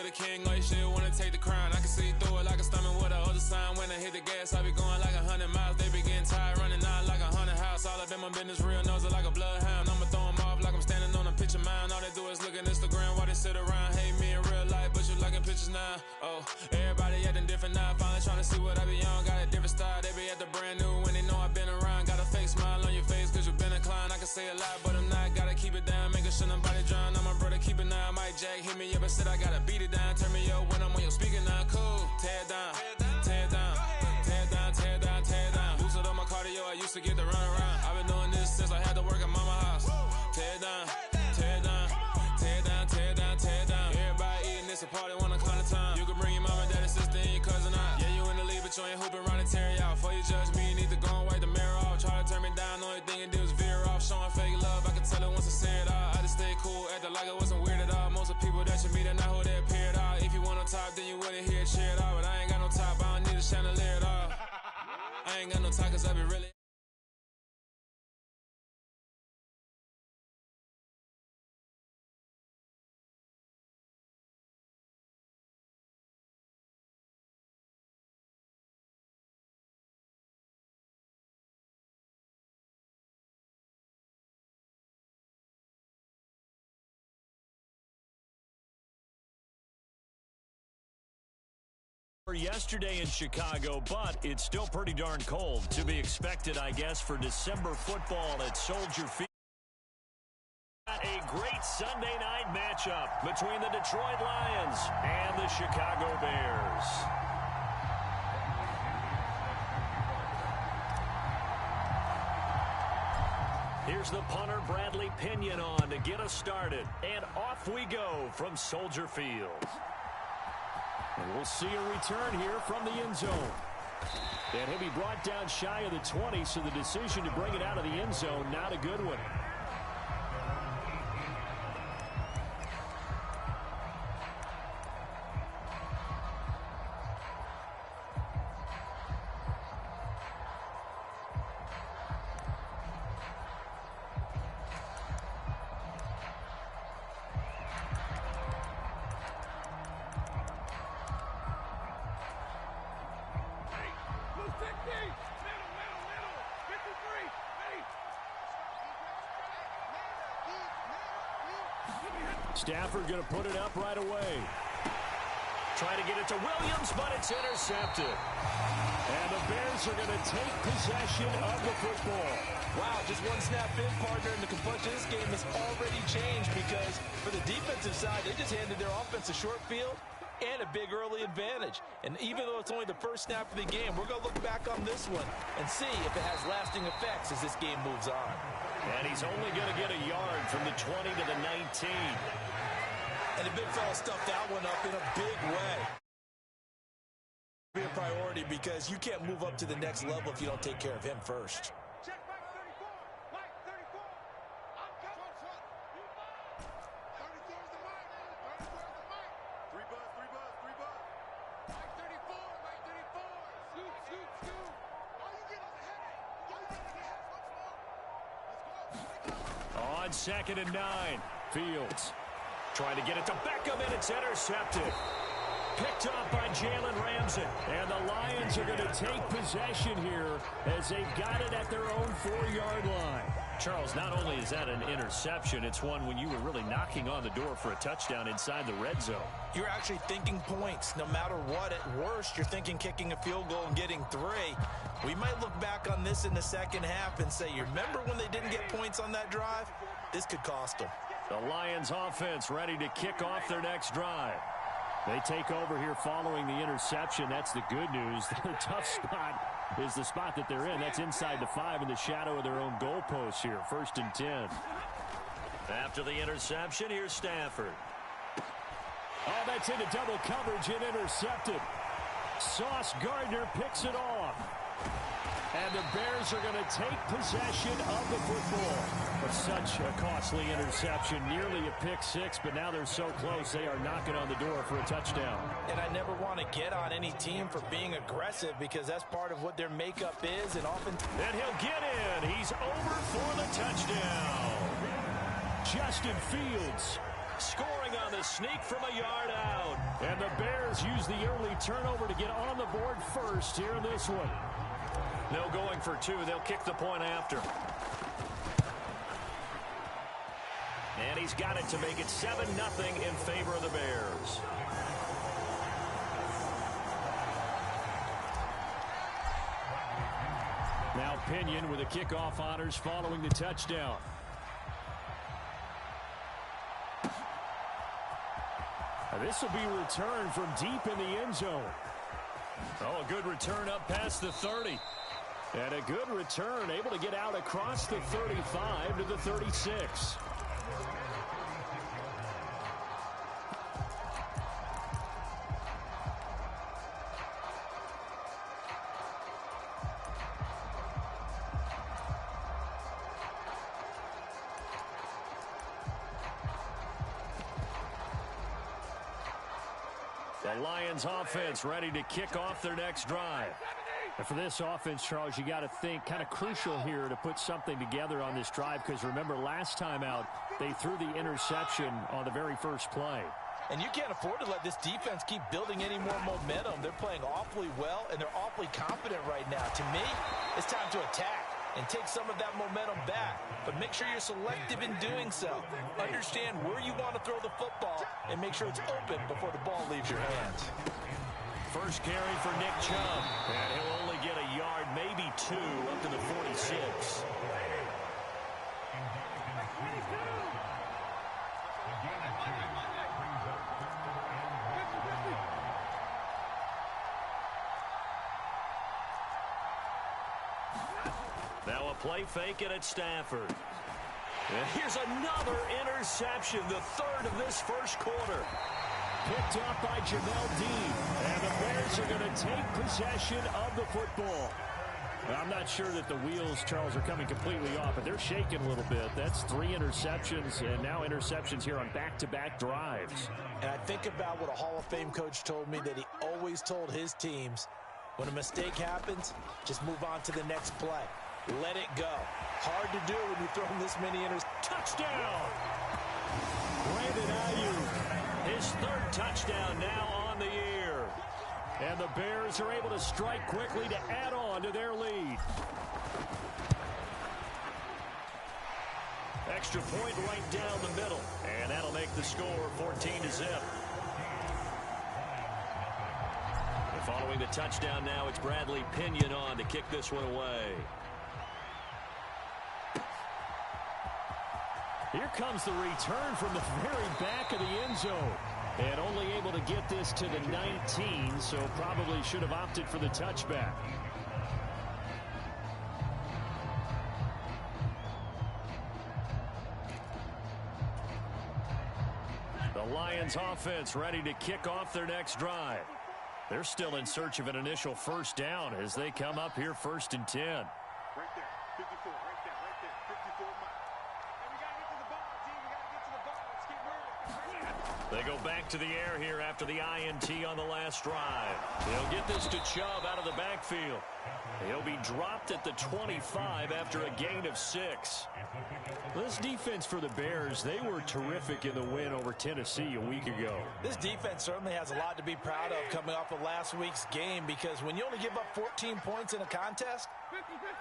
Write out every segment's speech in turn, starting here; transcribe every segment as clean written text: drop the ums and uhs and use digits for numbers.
the king, like shit, wanna take the crown. I can see through it like a stomach with a other sign. When I hit the gas, I be going like 100 miles. They be getting tired, running out like a haunted house. All up in my business, real nose it like a bloodhound. I'ma throw them off like I'm standing on a picture mound. All they do is look at Instagram while they sit around. Hate me in real life, but you liking pictures now. Oh, everybody acting different now. Finally trying to see what I be on. Got a different style, they be at the brand new when they know I've been around. Got a fake smile on your face cause you been inclined. I can say a lot, but I'm not. Gotta keep it down, making sure nobody drown. I'm my brother, keep it now. Mike Jack hit me up and said I gotta beat it down. Turn me up when I'm on your speaker now. Cool, tear it down, tear it down, tear it down, tear it down, tear it down. Boosted on my cardio, I used to get to run around. I've been doing this since I had to work at mama house. Tear it down, tear it down, tear it down, tear it down, tear it down. Everybody eating this a party one o'clock of time. You can bring your mama, daddy, sister, and your cousin out. Yeah, you in the league, but you ain't hooping around and tear out. Before you judge me, you need to go and wipe the mirror off. Try to turn me down, the only thing you do is veer off. Showing fake love, I can tell it once I say it all. I just stay cool, acting like I wasn't weird at all. Most of the people that you meet are not who they appear at all. If you want on top, then you wouldn't hear it cheer it all. But I ain't got no top, I don't need a chandelier at all. I ain't got no top cause I be really... Yesterday in Chicago, but it's still pretty darn cold. To be expected, I guess, for December football at Soldier Field. A great Sunday night matchup between the Detroit Lions and the Chicago Bears. Here's the punter, Bradley Pinion, on to get us started. And off we go from Soldier Field. And we'll see a return here from the end zone. And he'll be brought down shy of the 20, so the decision to bring it out of the end zone, not a good one. Stafford going to put it up right away. Trying to get it to Williams, but it's intercepted. And the Bears are going to take possession of the football. Wow, just one snap in, partner, and the complexion of this game has already changed because for the defensive side, they just handed their offense a short field and a big early advantage. And even though it's only the first snap of the game, we're going to look back on this one and see if it has lasting effects as this game moves on. And he's only going to get a yard from the 20 to the 19. And the big fella stuffed that one up in a big way. Be a priority because you can't move up to the next level if you don't take care of him first. Check back 34. Mike, 34. I'm coming. 34 is the mic. 34 is the mic. 3 buzz, 3 buzz, 3 buzz. Mike 34, Mike 34. Scoot, scoot, scoot. All you get is a head. All you get is a head once more. On 2nd and 9, Fields trying to get it to Beckham, and it's intercepted. Picked up by Jalen Ramsey. And the Lions are going to take possession here as they've got it at their own 4-yard line. Charles, not only is that an interception, it's one when you were really knocking on the door for a touchdown inside the red zone. You're actually thinking points. No matter what, at worst, you're thinking kicking a field goal and getting 3. We might look back on this in the second half and say, you remember when they didn't get points on that drive? This could cost them. The Lions offense ready to kick off their next drive. They take over here following the interception. That's the good news. The tough spot is the spot that they're in. That's inside the 5 in the shadow of their own goalpost here. 1st and 10. After the interception, here's Stafford. Oh, that's into double coverage and intercepted. Sauce Gardner picks it off. And the Bears are going to take possession of the football. But such a costly interception, nearly a pick 6, but now they're so close they are knocking on the door for a touchdown. And I never want to get on any team for being aggressive because that's part of what their makeup is. And often. And he'll get in. He's over for the touchdown. Justin Fields scoring on the sneak from a yard out. And the Bears use the early turnover to get on the board first here in this one. No going for two. They'll kick the point after. And he's got it to make it 7-0 in favor of the Bears. Now Pinion with the kickoff honors following the touchdown. This will be returned from deep in the end zone. Oh, a good return up past the 30. And a good return, able to get out across the 35 to the 36. The Lions offense ready to kick off their next drive. And for this offense, Charles, you got to think kind of crucial here to put something together on this drive, because remember last time out they threw the interception on the very first play. And you can't afford to let this defense keep building any more momentum. They're playing awfully well, and they're awfully confident right now. To me, it's time to attack and take some of that momentum back. But make sure you're selective in doing so. Understand where you want to throw the football and make sure it's open before the ball leaves your hands. First carry for Nick Chubb. And he'll only get a yard, maybe two, up to the 46. Now a play fake it at Stafford. And here's another interception, the third of this first quarter. Picked up by Jamel Dean. And the Bears are going to take possession of the football. I'm not sure that the wheels, Charles, are coming completely off, but they're shaking a little bit. That's 3 interceptions, and now interceptions here on back-to-back drives. And I think about what a Hall of Fame coach told me that he always told his teams, when a mistake happens, just move on to the next play. Let it go. Hard to do when you throw this many interceptions. Touchdown! Brandon Ayuk, his third touchdown now on the year. And the Bears are able to strike quickly to add on to their lead. Extra point right down the middle. And that'll make the score 14-0. And following the touchdown now, it's Bradley Pinion on to kick this one away. Here comes the return from the very back of the end zone. And only able to get this to the 19, so probably should have opted for the touchback. The Lions offense ready to kick off their next drive. They're still in search of an initial first down as they come up here 1st and 10. Right there, 54, right there, 54 miles. Hey, we got to get to the ball, team. We got to get to the ball. Let's get moving. They go back to the air here after the INT on the last drive. They'll get this to Chubb out of the backfield. He'll be dropped at the 25 after a gain of 6. This defense for the Bears, they were terrific in the win over Tennessee a week ago. This defense certainly has a lot to be proud of coming off of last week's game, because when you only give up 14 points in a contest,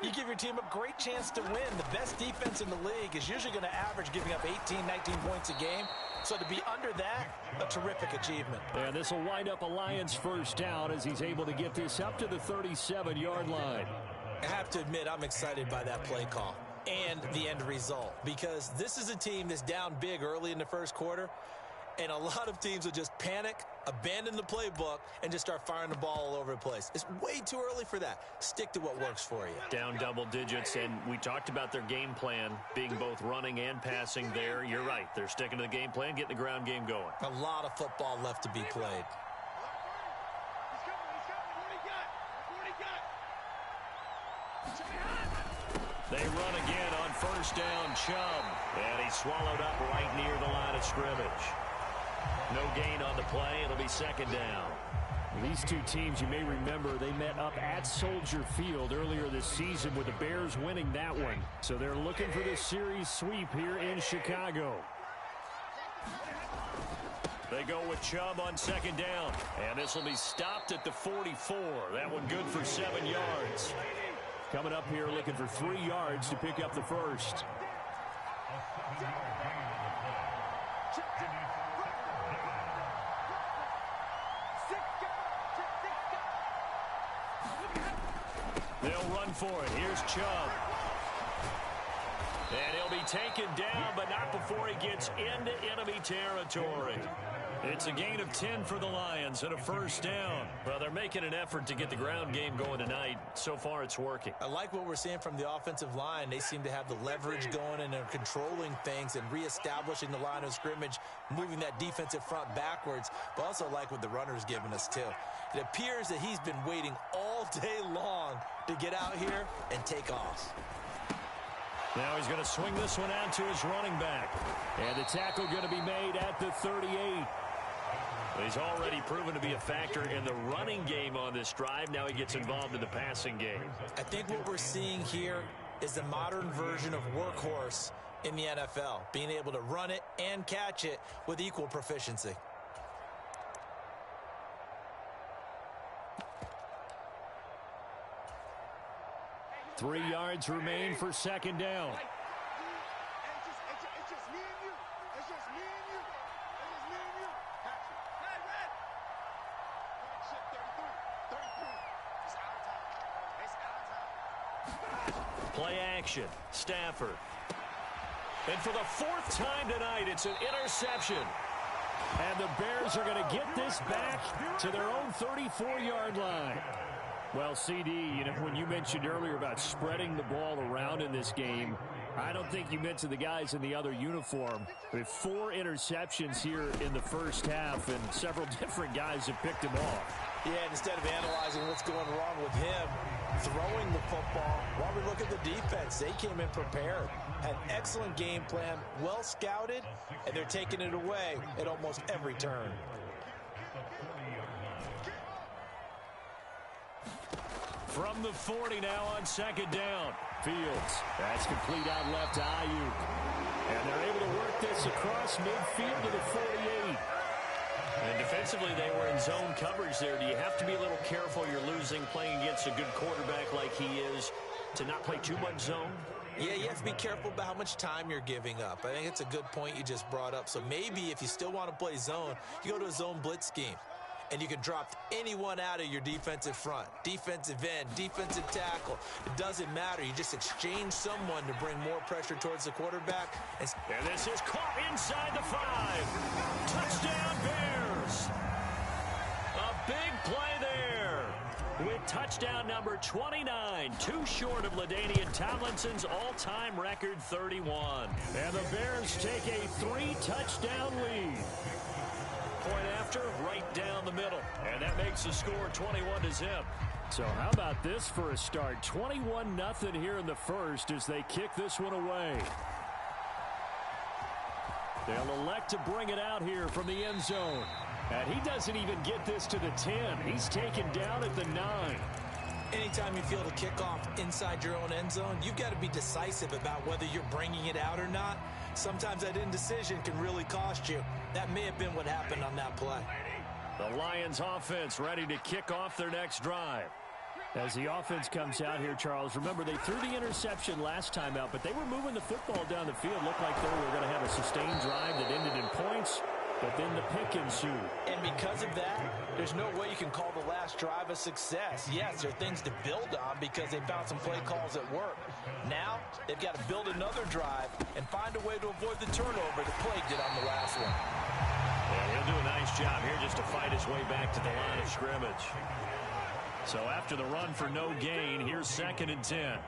you give your team a great chance to win. The best defense in the league is usually going to average giving up 18, 19 points a game. So to be under that, a terrific achievement. And this will wind up a Lions first down as he's able to get this up to the 37-yard line. I have to admit, I'm excited by that play call and the end result, because this is a team that's down big early in the first quarter, and a lot of teams will just panic, abandon the playbook, and just start firing the ball all over the place. It's way too early for that. Stick to what works for you. Down double digits, and we talked about their game plan being both running and passing there. You're right. They're sticking to the game plan, getting the ground game going. A lot of football left to be played. They run again on first down, Chubb. And he's swallowed up right near the line of scrimmage. No gain on the play. It'll be second down. These two teams, you may remember, they met up at Soldier Field earlier this season with the Bears winning that one. So they're looking for this series sweep here in Chicago. They go with Chubb on second down. And this will be stopped at the 44. That one good for 7 yards. Coming up here looking for 3 yards to pick up the first. They'll run for it. Here's Chubb. And he'll be taken down, but not before he gets into enemy territory. It's a gain of 10 for the Lions and a first down. Well, they're making an effort to get the ground game going tonight. So far, it's working. I like what we're seeing from the offensive line. They seem to have the leverage going and are controlling things and reestablishing the line of scrimmage, moving that defensive front backwards. But also like what the runner's giving us, too. It appears that he's been waiting all day long to get out here and take off. Now he's going to swing this one out to his running back. And the tackle going to be made at the 38. He's already proven to be a factor in the running game on this drive. Now he gets involved in the passing game. I think what we're seeing here is the modern version of workhorse in the NFL, being able to run it and catch it with equal proficiency. Three yards remain for second down. It's just me and you. It's just me and you. It's just me and you. Patrick. Hey, Red. Shit, 33. 33. It's our time. It's our time. Play action. Stafford. And for the 4th time tonight, it's an interception. And the Bears are going to get this back to their own 34-yard line. Well, CD, you know, when you mentioned earlier about spreading the ball around in this game, I don't think you mentioned the guys in the other uniform. With 4 interceptions here in the first half, and several different guys have picked him off. Yeah, and instead of analyzing what's going wrong with him, throwing the football, while we look at the defense, they came in prepared, had an excellent game plan, well scouted, and they're taking it away at almost every turn. From the 40 now on second down. Fields. That's complete out left to Ayuk. And they're able to work this across midfield to the 48. And defensively, they were in zone coverage there. Do you have to be a little careful? You're losing playing against a good quarterback like he is to not play too much zone? Yeah, you have to be careful about how much time you're giving up. I think it's a good point you just brought up. So maybe if you still want to play zone, you go to a zone blitz scheme. And you can drop anyone out of your defensive front, defensive end, defensive tackle. It doesn't matter. You just exchange someone to bring more pressure towards the quarterback. And this is caught inside the 5. Touchdown, Bears. A big play there with touchdown number 29, too short of LaDainian Tomlinson's all-time record 31. And the Bears take a 3-touchdown lead. Point after, right down the middle. And that makes the score 21-0. So how about this for a start? 21-0 here in the first as they kick this one away. They'll elect to bring it out here from the end zone. And he doesn't even get this to the 10. He's taken down at the 9. Anytime you field a kickoff inside your own end zone, you've got to be decisive about whether you're bringing it out or not. Sometimes that indecision can really cost you. That may have been what happened on that play. The Lions offense ready to kick off their next drive. As the offense comes out here, Charles, remember they threw the interception last time out, but they were moving the football down the field. Looked like they were going to have a sustained drive that ended in points. But then the pick ensued. And because of that, there's no way you can call the last drive a success. Yes, there are things to build on because they found some play calls that work. Now, they've got to build another drive and find a way to avoid the turnover that plagued it on the last one. Yeah, he'll do a nice job here just to fight his way back to the line of scrimmage. So after the run for no gain, here's 2nd and 10.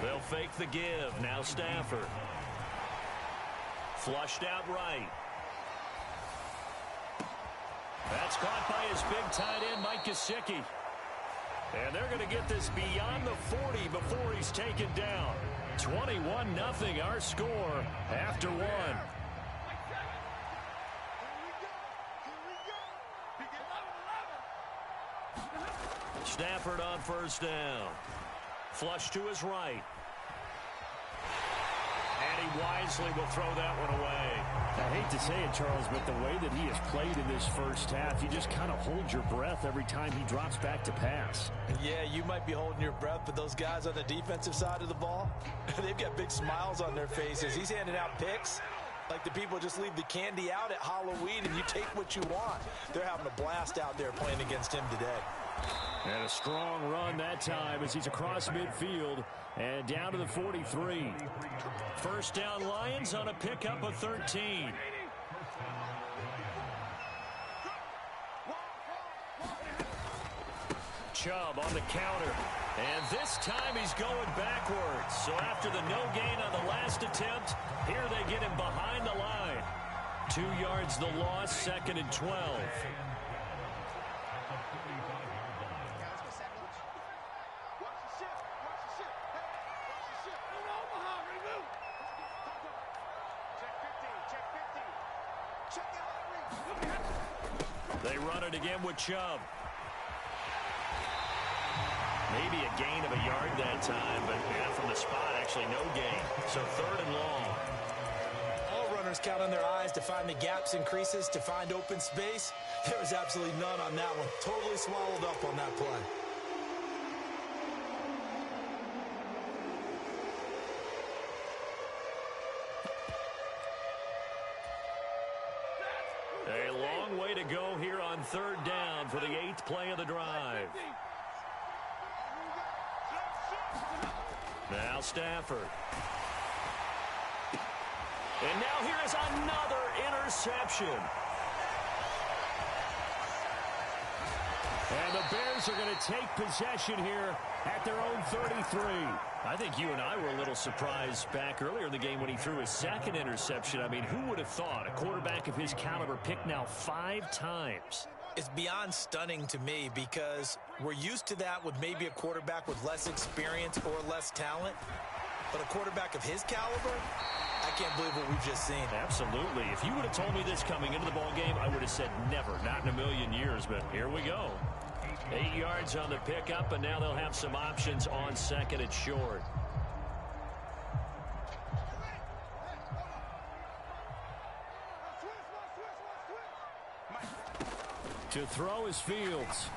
They'll fake the give. Now Stafford. Flushed out right. That's caught by his big tight end, Mike Gesicki. And they're going to get this beyond the 40 before he's taken down. 21-0 our score after 1. Stafford on first down. Flush to his right. And he wisely will throw that one away. hate to say it, Charles, but the way that he has played in this first half, you just kind of hold your breath every time he drops back to pass. Yeah, you might be holding your breath, but those guys on the defensive side of the ball, they've got big smiles on their faces. He's handing out picks like the people just leave the candy out at Halloween and you take what you want. They're having a blast out there playing against him today. And a strong run that time as he's across midfield and down to the 43. First down, Lions on a pickup of 13. Chubb on the counter. And this time he's going backwards. So after the no gain on the last attempt, here they get him behind the line. 2 yards the loss, 2nd and 12. They run it again with Chubb. Maybe a gain of a yard that time, but yeah, from the spot, actually no gain. So 3rd and long. All runners count on their eyes to find the gaps and creases, to find open space. There was absolutely none on that one. Totally swallowed up on that play. A long way to go here on 3rd down for the 8th play of the drive. Now Stafford. And now here is another interception. And the Bears are going to take possession here at their own 33. I think you and I were a little surprised back earlier in the game when he threw his 2nd interception. I mean, who would have thought a quarterback of his caliber picked now 5 times? It's beyond stunning to me because we're used to that with maybe a quarterback with less experience or less talent. But a quarterback of his caliber, I can't believe what we've just seen. Absolutely. If you would have told me this coming into the ball game, I would have said never, not in a million years. But here we go. 8 yards on the pickup, and now they'll have some options on 2nd and short. To throw is Fields.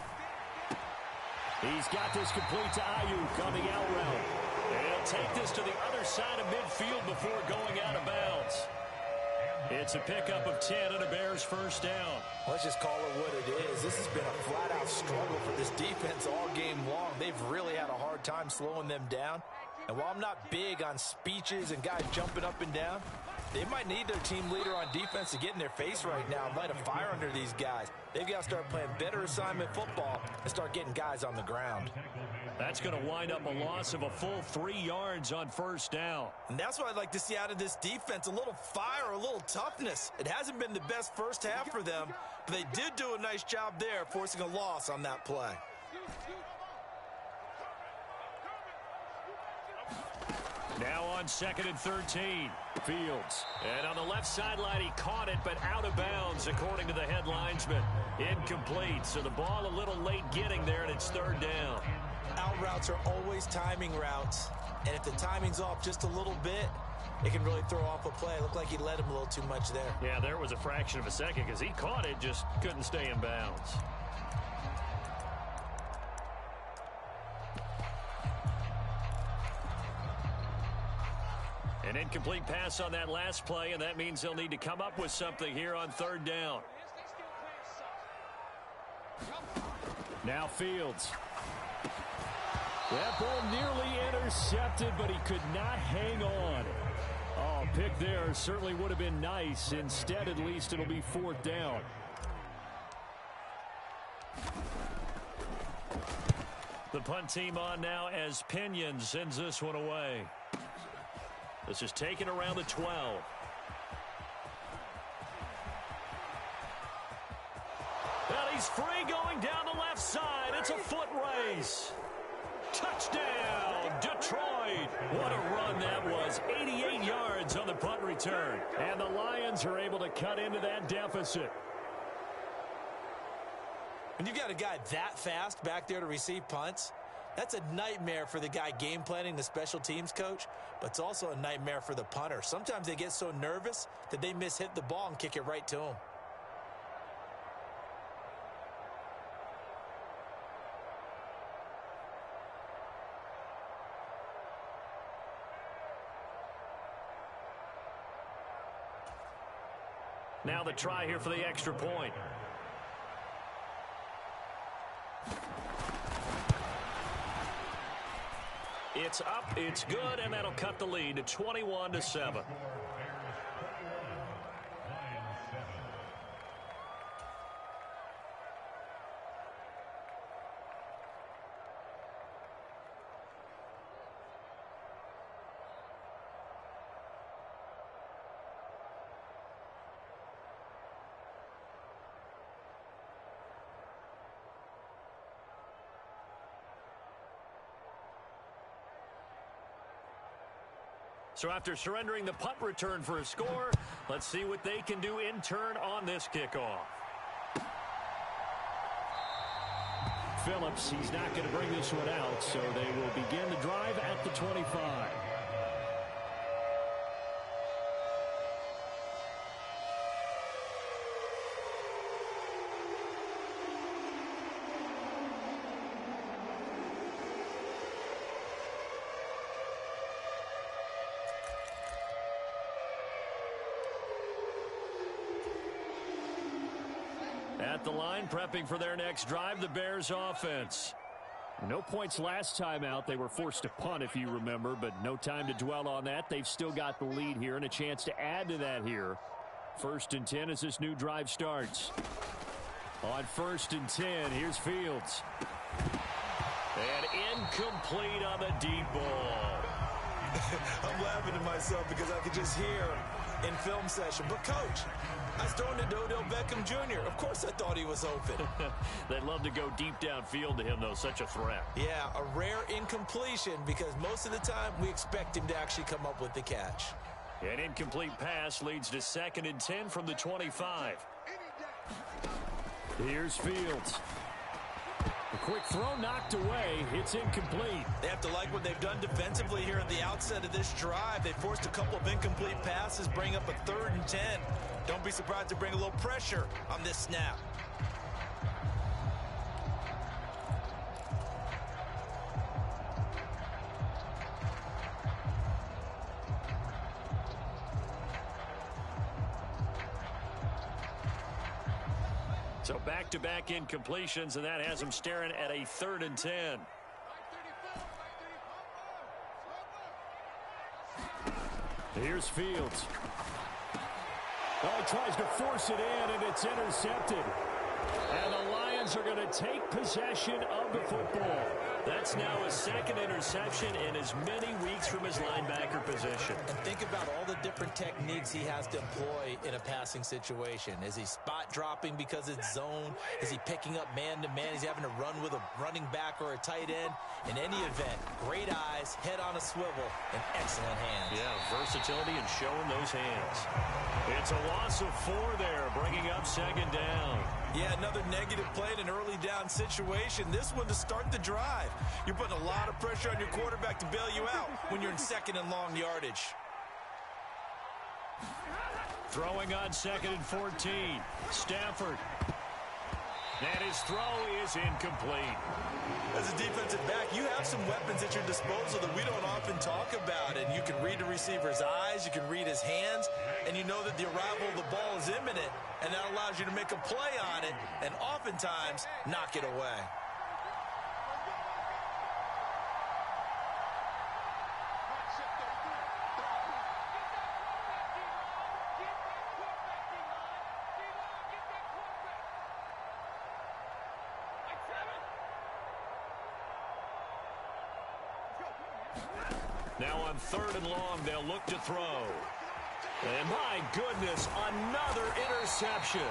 He's got this complete to Ayuk on the out route. And he'll take this to the other side of midfield before going out of bounds. It's a pickup of 10 and a Bears first down. Let's just call it what it is. This has been a flat-out struggle for this defense all game long. They've really had a hard time slowing them down. And while I'm not big on speeches and guys jumping up and down, they might need their team leader on defense to get in their face right now and light a fire under these guys. They've got to start playing better assignment football and start getting guys on the ground. That's going to wind up a loss of a full 3 yards on first down. And that's what I'd like to see out of this defense, a little fire, a little toughness. It hasn't been the best first half for them, but they did do a nice job there forcing a loss on that play. Now on 2nd and 13, Fields. And on the left sideline, he caught it, but out of bounds, according to the head linesman. Incomplete, so the ball a little late getting there, and it's 3rd down. Out routes are always timing routes, and if the timing's off just a little bit, it can really throw off a play. It looked like he led him a little too much there. Yeah, there was a fraction of a second because he caught it, just couldn't stay in bounds. An incomplete pass on that last play, and that means they'll need to come up with something here on 3rd down. Now Fields. That ball nearly intercepted, but he could not hang on. Oh, pick there certainly would have been nice. Instead, at least, it'll be 4th down. The punt team on now as Pinion sends this one away. This is taken around the 12. And he's free going down the left side. It's a foot race. Touchdown, Detroit. What a run that was. 88 yards on the punt return. And the Lions are able to cut into that deficit. When you've got a guy that fast back there to receive punts, That's a nightmare for the guy game planning, the special teams coach, but it's also a nightmare for the punter. Sometimes they get so nervous that they mishit the ball and kick it right to him. Now the try here for the extra point. It's up, it's good, and that'll cut the lead to 21-7. So after surrendering the punt return for a score, let's see what they can do in turn on this kickoff. Phillips, he's not going to bring this one out, so they will begin the drive at the 25. At the line, prepping for their next drive, the Bears offense. No points last time out. They were forced to punt, if you remember, but no time to dwell on that. They've still got the lead here and a chance to add to that here. 1st and 10 as this new drive starts. On 1st and 10, here's Fields. And incomplete on the deep ball. I'm laughing to myself because I could just hear in film session. But, Coach, I was throwing it to Odell Beckham Jr. Of course I thought he was open. They'd love to go deep downfield to him, though. Such a threat. Yeah, a rare incompletion because most of the time we expect him to actually come up with the catch. An incomplete pass leads to 2nd and 10 from the 25. Here's Fields. A quick throw knocked away. It's incomplete. They have to like what they've done defensively here at the outset of this drive. They forced a couple of incomplete passes, bring up a 3rd and 10. Don't be surprised to bring a little pressure on this snap. So back-to-back incompletions, and that has them staring at a 3rd and 10. Here's Fields. Oh, he tries to force it in, and it's intercepted. And the Lions are going to take possession of the football. That's now his 2nd interception in as many weeks from his linebacker position. And think about all the different techniques he has to employ in a passing situation. Is he spot dropping because it's zone? Is he picking up man-to-man? Is he having to run with a running back or a tight end? In any event, great eyes, head on a swivel, and excellent hands. Yeah, versatility and showing those hands. It's a loss of 4 there, bringing up 2nd down. Yeah, another negative play in an early down situation. This one to start the drive. You're putting a lot of pressure on your quarterback to bail you out when you're in 2nd and long yardage. Throwing on 2nd and 14. Stafford. And his throw is incomplete. As a defensive back, you have some weapons at your disposal that we don't often talk about. And you can read the receiver's eyes, you can read his hands, and you know that the arrival of the ball is imminent, and that allows you to make a play on it and oftentimes knock it away. Now on 3rd and long, they'll look to throw. And my goodness, another interception.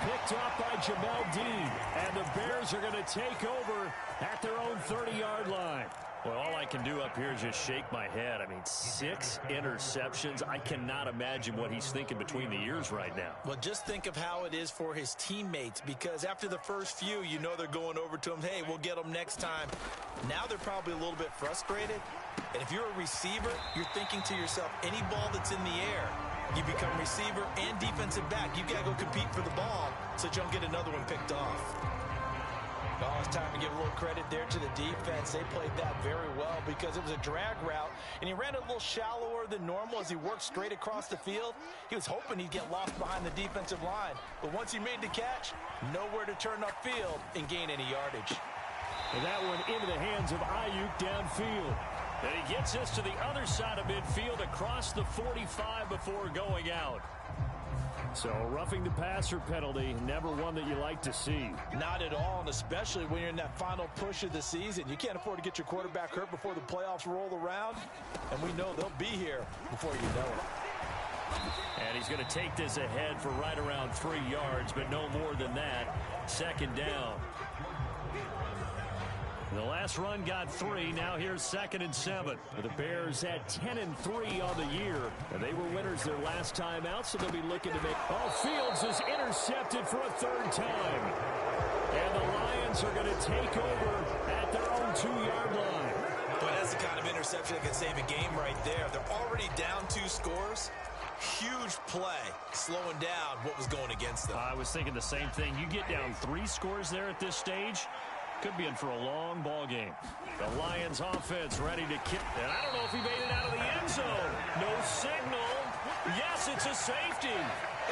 Picked up by Jamel Dean. And the Bears are going to take over at their own 30-yard line. Well, all I can do up here is just shake my head. I mean, 6 interceptions. I cannot imagine what he's thinking between the ears right now. Well, just think of how it is for his teammates, because after the first few, you know they're going over to him, hey, we'll get them next time. Now they're probably a little bit frustrated. And if you're a receiver, you're thinking to yourself, any ball that's in the air, you become receiver and defensive back. You've got to go compete for the ball so that you don't get another one picked off. Oh, it's time to give a little credit there to the defense. They played that very well because it was a drag route, and he ran it a little shallower than normal as he worked straight across the field. He was hoping he'd get lost behind the defensive line, but once he made the catch, nowhere to turn upfield and gain any yardage. And that one into the hands of Ayuk downfield. And he gets us to the other side of midfield across the 45 before going out. So roughing the passer penalty, never one that you like to see. Not at all, and especially when you're in that final push of the season. You can't afford to get your quarterback hurt before the playoffs roll around, and we know they'll be here before you know it. And he's going to take this ahead for right around 3 yards, but no more than that. Second down. The last run got 3. Now here's 2nd and 7. The Bears had 10-3 on the year. And they were winners their last time out, so they'll be looking to make... Oh, Fields is intercepted for a 3rd time. And the Lions are going to take over at their own 2-yard line. But that's the kind of interception that can save a game right there. They're already down 2 scores. Huge play, slowing down what was going against them. I was thinking the same thing. You get down 3 scores there at this stage, could be in for a long ball game. The Lions offense ready to kick. And I don't know if he made it out of the end zone. No signal. Yes, it's a safety.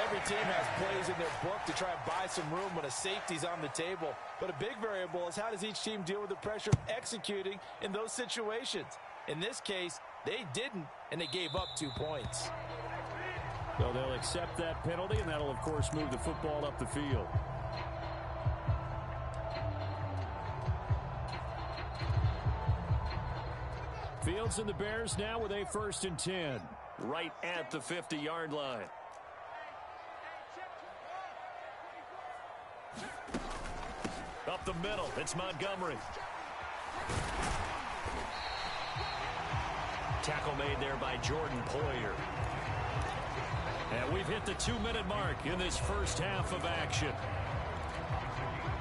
Every team has plays in their book to try and buy some room when a safety's on the table. But a big variable is how does each team deal with the pressure of executing in those situations. In this case, they didn't, and they gave up 2 points. So they'll accept that penalty, and that'll, of course, move the football up the field. Fields and the Bears now with a 1st and 10. Right at the 50-yard line. Up the middle, it's Montgomery. Tackle made there by Jordan Poyer. And we've hit the 2-minute mark in this first half of action.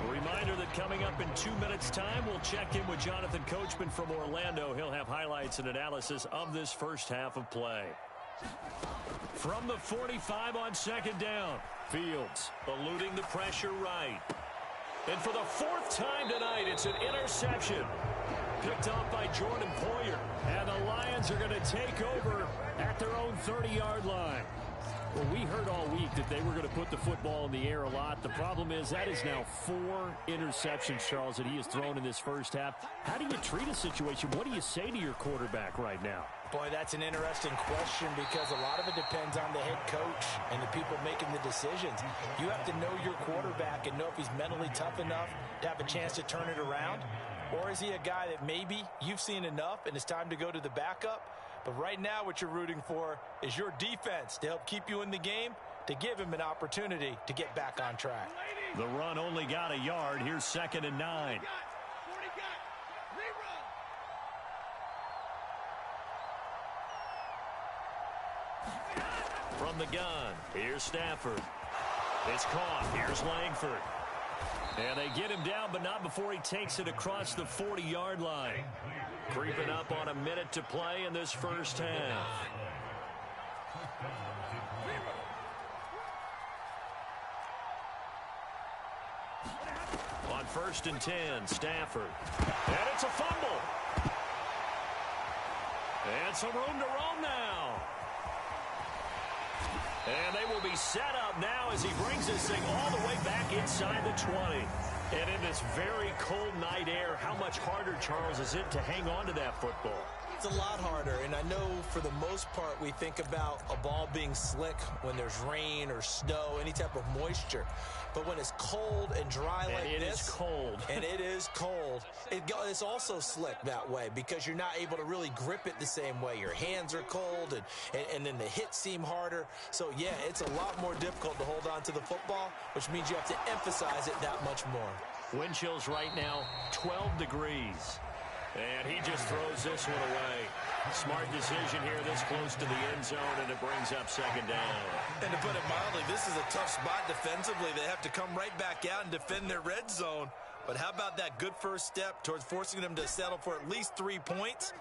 A reminder that coming up in 2 minutes' time, we'll check in with Jonathan Coachman from Orlando. He'll have highlights and analysis of this first half of play. From the 45 on 2nd down, Fields eluding the pressure right. And for the 4th time tonight, it's an interception. Picked off by Jordan Poyer. And the Lions are going to take over at their own 30-yard line. Well, we heard all week that they were going to put the football in the air a lot. The problem is that is now 4 interceptions, Charles, that he has thrown in this first half. How do you treat a situation? What do you say to your quarterback right now? Boy, that's an interesting question because a lot of it depends on the head coach and the people making the decisions. You have to know your quarterback and know if he's mentally tough enough to have a chance to turn it around. Or is he a guy that maybe you've seen enough and it's time to go to the backup? But right now what you're rooting for is your defense to help keep you in the game, to give him an opportunity to get back on track. The run only got a yard. Here's 2nd and 9. From the gun, here's Stafford. It's caught. Here's Langford. And they get him down, but not before he takes it across the 40-yard line. Creeping up on a minute to play in this first half. On 1st and 10, Stafford. And it's a fumble. And some room to roam now. And they will be set up now as he brings this thing all the way back inside the 20. And in this very cold night air, how much harder, Charles, is it to hang on to that football? It's a lot harder, and I know for the most part we think about a ball being slick when there's rain or snow, any type of moisture. But when it's cold and dry like this. And it is cold. And it is cold. It's also slick that way because you're not able to really grip it the same way. Your hands are cold, and then the hits seem harder. So, yeah, it's a lot more difficult to hold on to the football, which means you have to emphasize it that much more. Wind chills right now, 12 degrees. And he just throws this one away. Smart decision here this close to the end zone, and it brings up second down. And to put it mildly, this is a tough spot defensively. They have to come right back out and defend their red zone. But how about that good first step towards forcing them to settle for at least 3 points?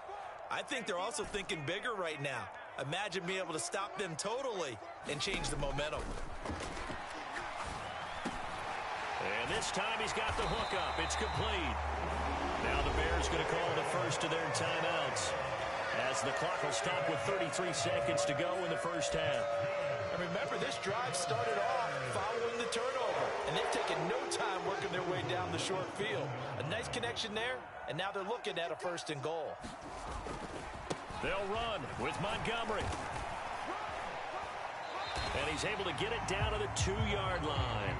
I think they're also thinking bigger right now. Imagine being able to stop them totally and change the momentum. And this time he's got the hook up. It's complete. Now the Bears going to call the first of their timeouts, as the clock will stop with 33 seconds to go in the first half. And remember, this drive started off following the turnover, and they've taken no time working their way down the short field. A nice connection there, and now they're looking at a 1st and goal. They'll run with Montgomery. And he's able to get it down to the 2-yard line.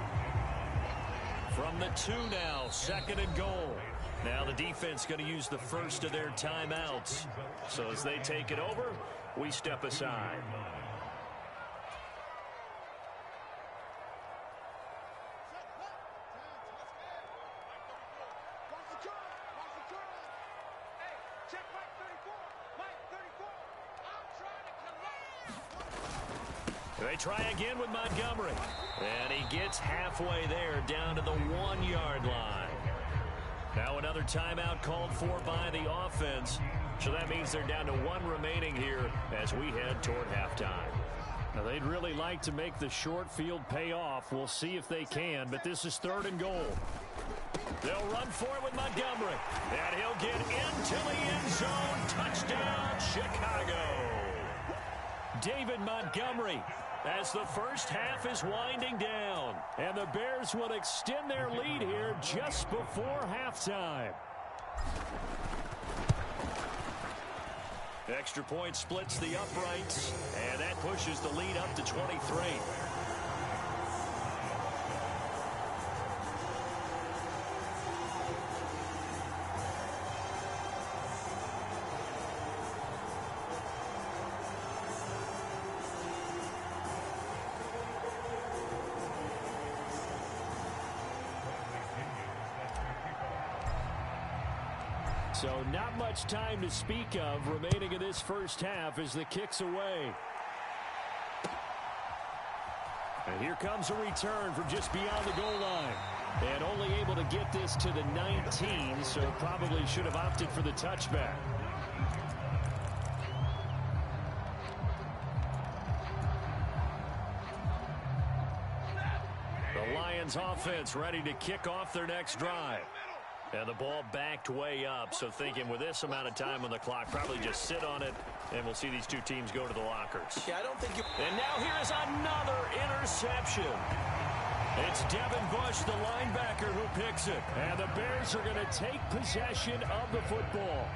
From the 2 now, 2nd and goal. Now the defense going to use the first of their timeouts. So as they take it over, we step aside. They try again with Montgomery. And he gets halfway there, down to the 1-yard line. Now another timeout called for by the offense. So that means they're down to 1 remaining here as we head toward halftime. Now they'd really like to make the short field pay off. We'll see if they can, but this is 3rd and goal. They'll run for it with Montgomery. And he'll get into the end zone. Touchdown, Chicago. David Montgomery, as the first half is winding down. And the Bears will extend their lead here just before halftime. Extra point splits the uprights, and that pushes the lead up to 23. So not much time to speak of remaining in this first half as the kick's away. And here comes a return from just beyond the goal line. And only able to get this to the 19, so probably should have opted for the touchback. The Lions offense ready to kick off their next drive. And the ball backed way up, so thinking with this amount of time on the clock, probably just sit on it, and we'll see these two teams go to the lockers. Yeah, I don't think you... And now here is another interception. It's Devin Bush, the linebacker, who picks it. And the Bears are going to take possession of the football.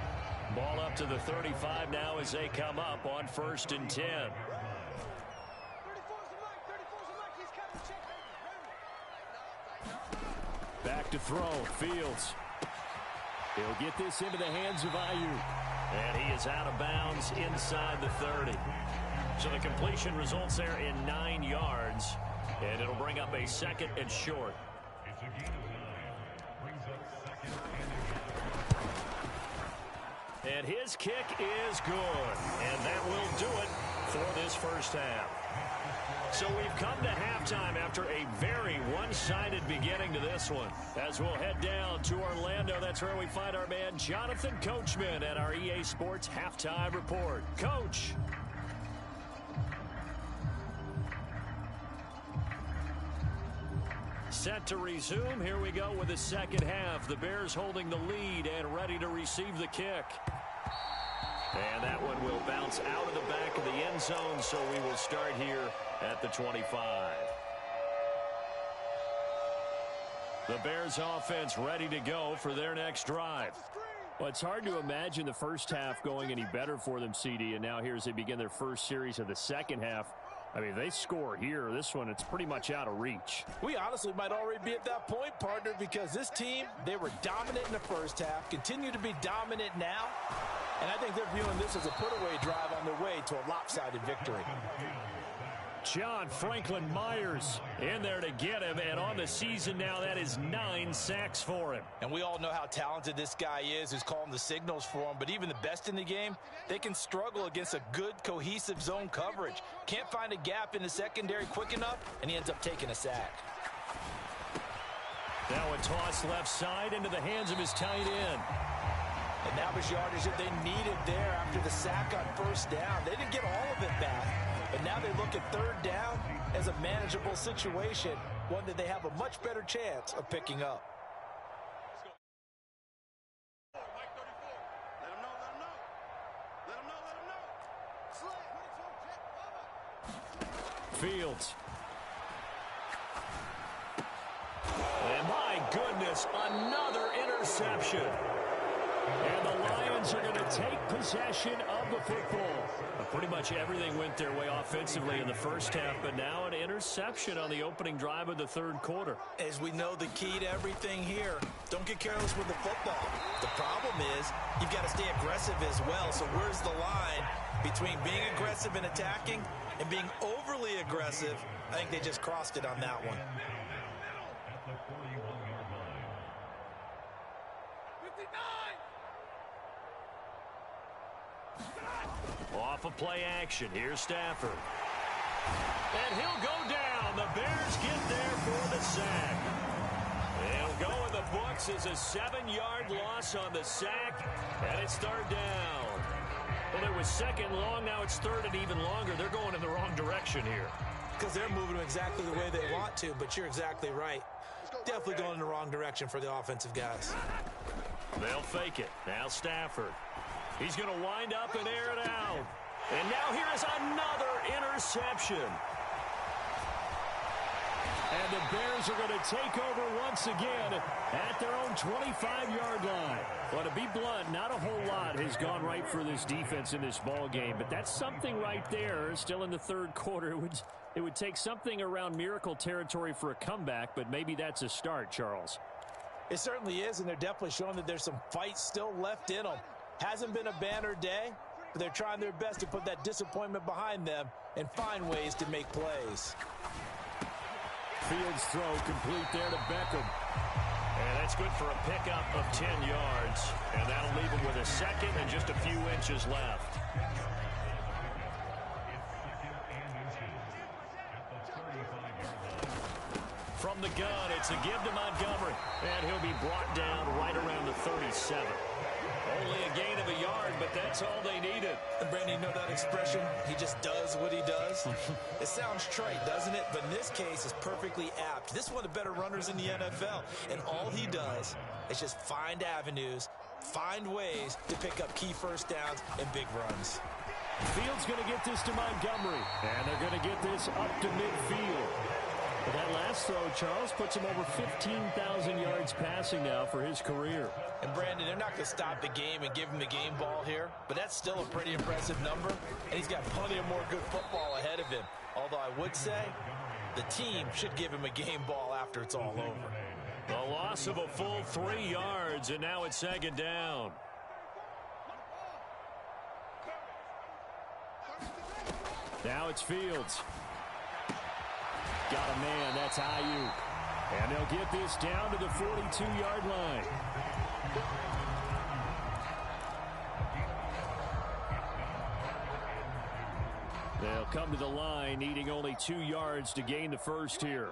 Ball up to the 35 now as they come up on 1st and 10. Back to throw, Fields. He'll get this into the hands of Ayuk. And he is out of bounds inside the 30. So the completion results there in 9 yards. And it'll bring up a 2nd and short. And his kick is good. And that will do it for this first half. So we've come to halftime after a very one-sided beginning to this one. As we'll head down to Orlando, that's where we find our man Jonathan Coachman at our EA Sports Halftime Report. Coach. Set to resume. Here we go with the second half. The Bears holding the lead and ready to receive the kick. And that one will bounce out of the back of the end zone, so we will start here at the 25. The Bears offense ready to go for their next drive. Well, it's hard to imagine the first half going any better for them, CD, and now here as they begin their first series of the second half. I mean, they score here. This one, it's pretty much out of reach. We honestly might already be at that point, partner, because this team, they were dominant in the first half, continue to be dominant now, and I think they're viewing this as a put-away drive on their way to a lopsided victory. John Franklin Myers in there to get him, and on the season now, that is 9 sacks for him. And we all know how talented this guy is, who's calling the signals for him, but even the best in the game, they can struggle against a good, cohesive zone coverage. Can't find a gap in the secondary quick enough, and he ends up taking a sack. Now a toss left side into the hands of his tight end. And that was yardage that they needed there after the sack on first down. They didn't get all of it back, but now they look at third down as a manageable situation, one that they have a much better chance of picking up. Mike 34. Let him know, let him know. Let him know, let him know. Fields. And my goodness, another interception. And the Lions are going to take possession of the football. Pretty much everything went their way offensively in the first half, but now an interception on the opening drive of the third quarter. As we know, the key to everything here, don't get careless with the football. The problem is you've got to stay aggressive as well. So where's the line between being aggressive and attacking and being overly aggressive? I think they just crossed it on that one. Off of play action, here's Stafford. And he'll go down. The Bears get there for the sack. He'll go in the books as a 7-yard loss on the sack, and it's third down. Well, it was second long, now it's third and even longer. They're going in the wrong direction here. Because they're moving exactly the way they want to, but you're exactly right. Definitely going in the wrong direction for the offensive guys. They'll fake it. Now Stafford. He's going to wind up and air it out. And now here is another interception. And the Bears are going to take over once again at their own 25-yard line. Well, to be blunt, not a whole lot has gone right for this defense in this ball game, but that's something right there. Still in the third quarter, it would take something around miracle territory for a comeback, but maybe that's a start, Charles. It certainly is, and they're definitely showing that there's some fight still left in them. Hasn't been a banner day, but they're trying their best to put that disappointment behind them and find ways to make plays. Fields throw complete there to Beckham. And that's good for a pickup of 10 yards. And that'll leave him with a second and just a few inches left. From the gun, it's a give to Montgomery. And he'll be brought down right around the 37. Only a gain of a yard, but that's all they needed. And Brandon, you know that expression? He just does what he does. It sounds trite, doesn't it? But in this case, it's perfectly apt. This is one of the better runners in the NFL. And all he does is just find avenues, find ways to pick up key first downs and big runs. Fields going to get this to Montgomery. And they're going to get this up to midfield. But that last throw, Charles, puts him over 15,000 yards passing now for his career. And Brandon, they're not going to stop the game and give him the game ball here, but that's still a pretty impressive number, and he's got plenty of more good football ahead of him. Although I would say the team should give him a game ball after it's all over. The loss of a full 3 yards, and now it's second down. Now it's Fields. Got a man, that's Ayuk. And they'll get this down to the 42-yard line. They'll come to the line, needing only 2 yards to gain the first here.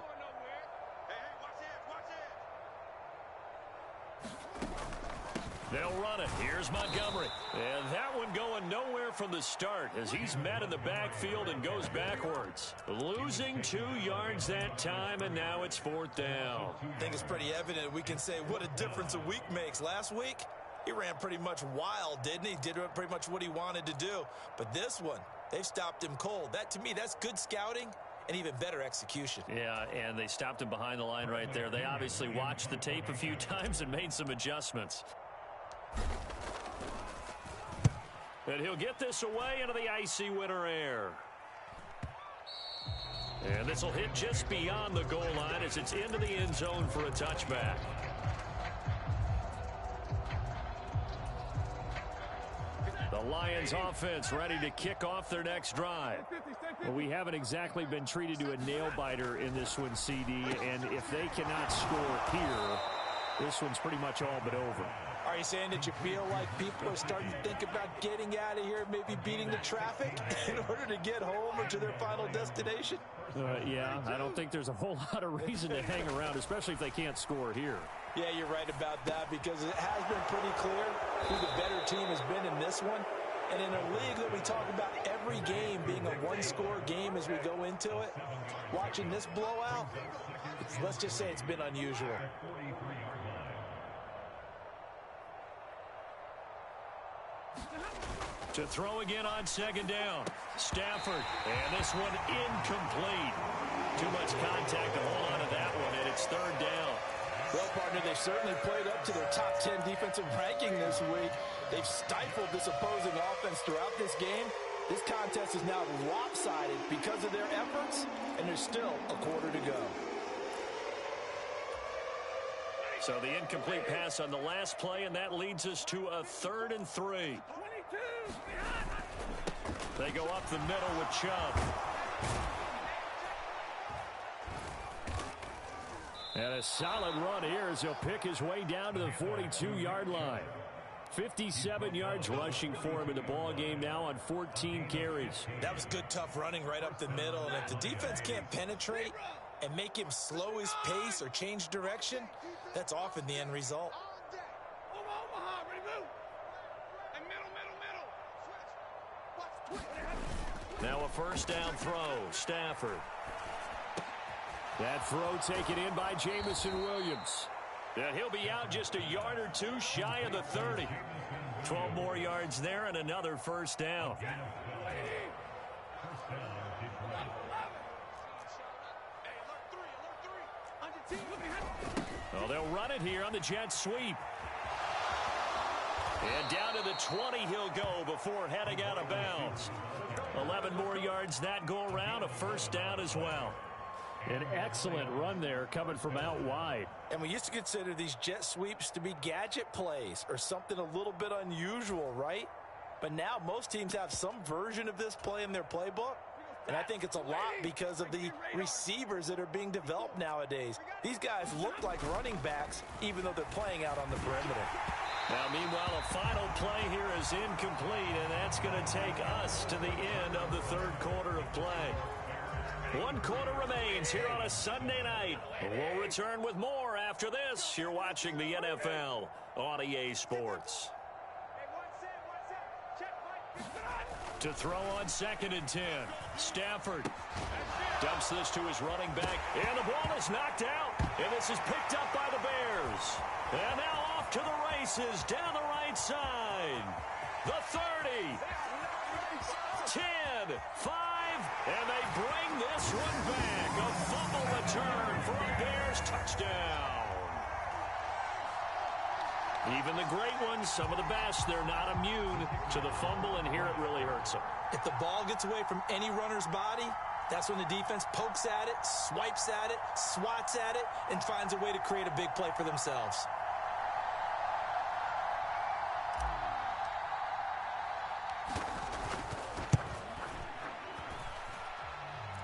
They'll run it. Here's Montgomery. And that one going nowhere from the start as he's met in the backfield and goes backwards. Losing 2 yards that time, and now it's fourth down. I think it's pretty evident. We can say what a difference a week makes. Last week, he ran pretty much wild, didn't he? Did pretty much what he wanted to do. But this one, they've stopped him cold. That, to me, that's good scouting and even better execution. Yeah, and they stopped him behind the line right there. They obviously watched the tape a few times and made some adjustments. And he'll get this away into the icy winter air. And this will hit just beyond the goal line as it's into the end zone for a touchback. The Lions offense ready to kick off their next drive. Well, we haven't exactly been treated to a nail-biter in this one, CD, and if they cannot score here, this one's pretty much all but over. Are you saying that you feel like people are starting to think about getting out of here, maybe beating the traffic in order to get home or to their final destination? Yeah, I don't think there's a whole lot of reason to hang around, especially if they can't score here. Yeah, you're right about that, because it has been pretty clear who the better team has been in this one. And in a league that we talk about every game being a one-score game as we go into it, watching this blowout, let's just say it's been unusual. To throw again on second down. Stafford, and this one incomplete. Too much contact to hold on to that one, and it's third down. Well, partner, they've certainly played up to their top 10 defensive ranking this week. They've stifled this opposing offense throughout this game. This contest is now lopsided because of their efforts, and there's still a quarter to go. So the incomplete pass on the last play, and that leads us to a 3rd and 3. They go up the middle with Chubb. And a solid run here as he'll pick his way down to the 42-yard line. 57 yards rushing for him in the ball game now on 14 carries. That was good, tough running right up the middle. And if the defense can't penetrate and make him slow his pace or change direction, that's often the end result. Now a first down throw. Stafford. That throw taken in by Jameson Williams. And he'll be out just a yard or two shy of the 30. 12 more yards there and another first down. Well, they'll run it here on the jet sweep. And down to the 20 he'll go before heading out of bounds. 11 more yards that go around, a first down as well. An excellent run there coming from out wide. And we used to consider these jet sweeps to be gadget plays or something a little bit unusual, right? But now most teams have some version of this play in their playbook. And I think it's a lot because of the receivers that are being developed nowadays. These guys look like running backs even though they're playing out on the perimeter. Now, meanwhile, a final play here is incomplete, and that's going to take us to the end of the third quarter of play. 1 quarter remains here on a Sunday night. We'll return with more after this. You're watching the NFL on EA Sports. To throw on 2nd and 10. Stafford dumps this to his running back, and the ball is knocked out. And this is picked up by the Bears. And now off to the races down the right side. The 30. 10, 5, and they bring this one back. A fumble return for a Bears touchdown. Even the great ones, some of the best, they're not immune to the fumble, and here it really hurts them. If the ball gets away from any runner's body, that's when the defense pokes at it, swipes at it, swats at it, and finds a way to create a big play for themselves.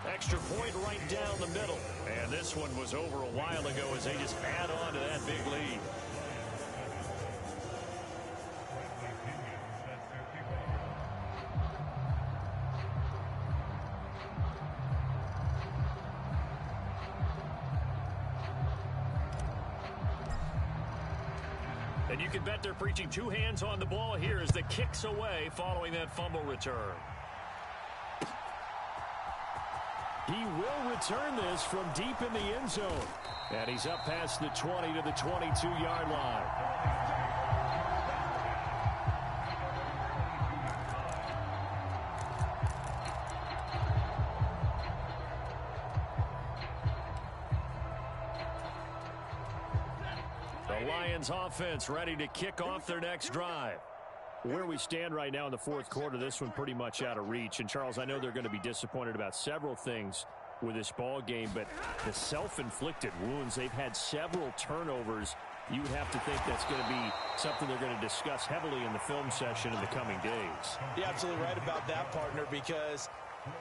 Extra point right down the middle. And this one was over a while ago as they just add on to that big lead. And you can bet they're preaching 2 hands on the ball here as the kicks away following that fumble return. He will return this from deep in the end zone. And he's up past the 20 to the 22-yard line. The Lions offense ready to kick off their next drive. Where we stand right now in the fourth quarter, this one pretty much out of reach. And, Charles, I know they're going to be disappointed about several things with this ball game, but the self-inflicted wounds, they've had several turnovers. You would have to think that's going to be something they're going to discuss heavily in the film session in the coming days. You're absolutely right about that, partner, because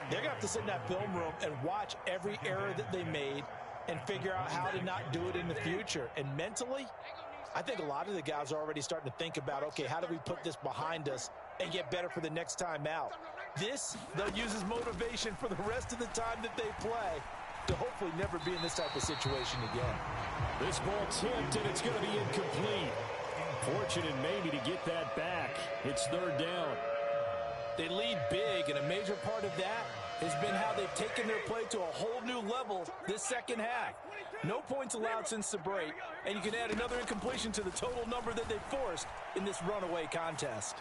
They're going to have to sit in that film room and watch every error that they made and figure out how to not do it in the future. And mentally, I think a lot of the guys are already starting to think about, okay, how do we put this behind us and get better for the next time out? This, they'll use as motivation for the rest of the time that they play to hopefully never be in this type of situation again. This ball tipped, and it's going to be incomplete. Fortunate maybe to get that back. It's third down. They lead big, and a major part of that has been how they've taken their play to a whole new level this second half. No points allowed since the break, and you can add another incompletion to the total number that they forced in this runaway contest.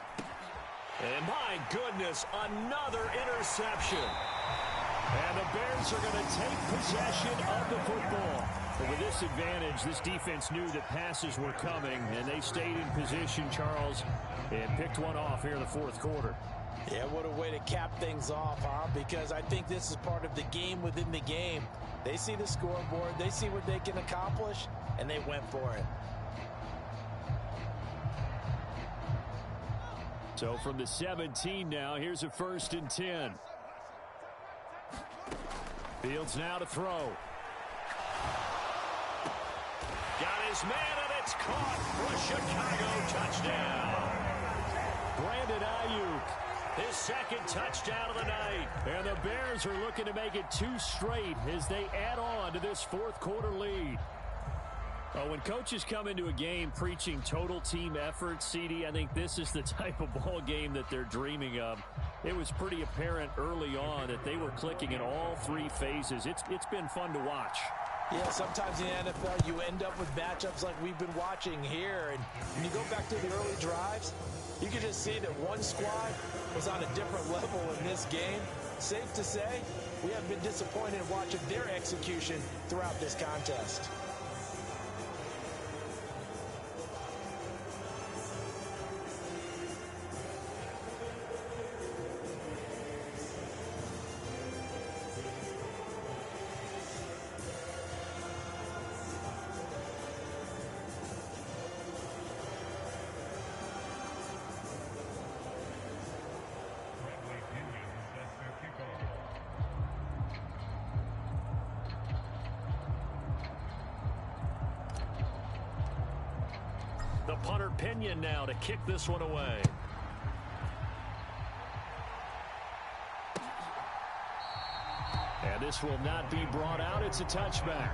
And my goodness, another interception. And the Bears are going to take possession of the football. But with this advantage, this defense knew that passes were coming, and they stayed in position, Charles, and picked one off here in the fourth quarter. Yeah, what a way to cap things off, huh? Because I think this is part of the game within the game. They see the scoreboard, they see what they can accomplish, and they went for it. So from the 17 now, here's a 1st and 10. Fields now to throw. Got his man, and it's caught for a Chicago touchdown. Brandon Ayuk, his second touchdown of the night. And the Bears are looking to make it 2 straight as they add on to this fourth quarter lead. Oh, when coaches come into a game preaching total team effort, CD, I think this is the type of ball game that they're dreaming of. It was pretty apparent early on that they were clicking in all 3 phases. It's been fun to watch. Yeah, sometimes in the NFL you end up with matchups like we've been watching here. And when you go back to the early drives, you can just see that one squad was on a different level in this game. Safe to say, we have been disappointed in watching their execution throughout this contest. The punter Pinion now to kick this one away. And this will not be brought out. It's a touchback.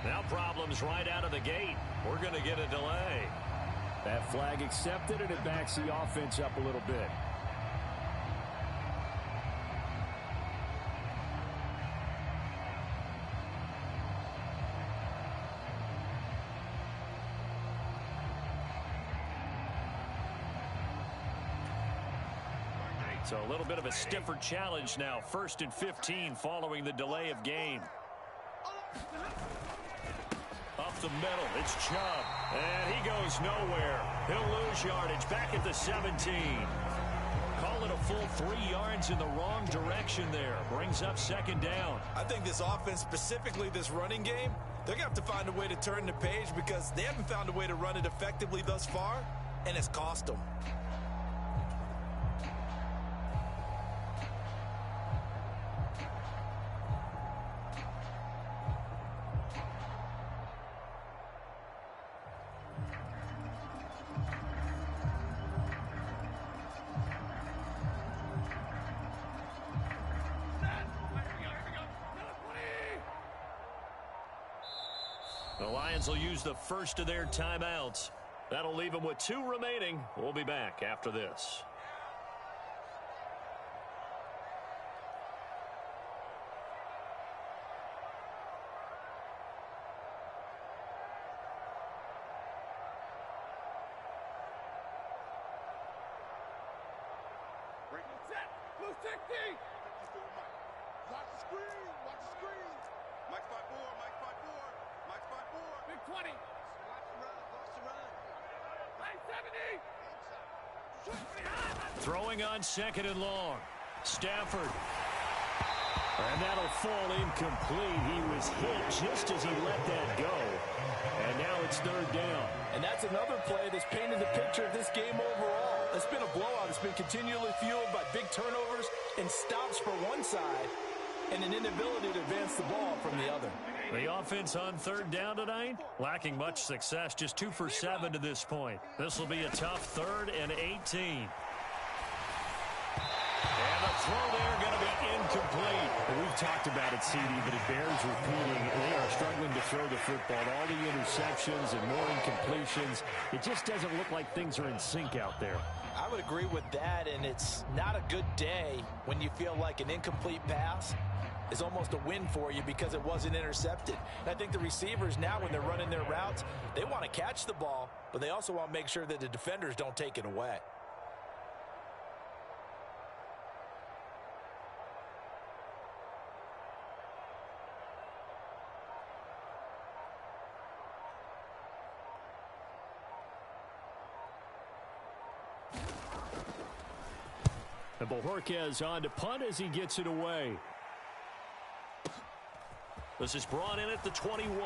Now problems right out of the gate. We're going to get a delay. That flag accepted, and it backs the offense up a little bit. So a little bit of a stiffer challenge now. 1st and 15 following the delay of game. Up the middle, it's Chubb. And he goes nowhere. He'll lose yardage back at the 17. Call it a full 3 yards in the wrong direction there. Brings up 2nd down. I think this offense, specifically this running game, they're going to have to find a way to turn the page because they haven't found a way to run it effectively thus far, and it's cost them. The Lions will use the first of their timeouts. That'll leave them with 2 remaining. We'll be back after this. Watch the screen. Watch the screen. Mike spot 4. Mike spot 4. Mike spot 4. Big 20. Watch the run. Watch the run. Mike 70. Throwing on 2nd and long. Stafford. And that'll fall incomplete. He was hit just as he let that go. And now it's 3rd down. And that's another play that's painted the picture of this game overall. It's been a blowout. It's been continually fueled by big turnovers and stops for one side and an inability to advance the ball from the other. The offense on 3rd down tonight, lacking much success, just 2 for 7 to this point. This will be a tough 3rd and 18. And the throw there going to be incomplete. We've talked about it, CD, but it bears repeating. They are struggling to throw the football. All the interceptions and more incompletions. It just doesn't look like things are in sync out there. I would agree with that, and it's not a good day when you feel like an incomplete pass is almost a win for you because it wasn't intercepted. And I think the receivers now, when they're running their routes, they want to catch the ball, but they also want to make sure that the defenders don't take it away. And Bojorquez on to punt as he gets it away. This is brought in at the 21.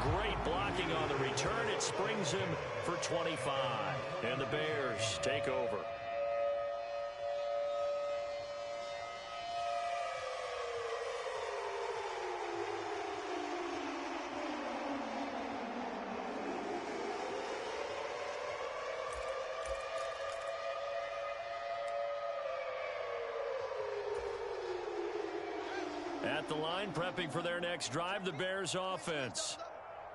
Great blocking on the return. It springs him for 25. And the Bears take over. At the line, prepping for their next drive, the Bears offense.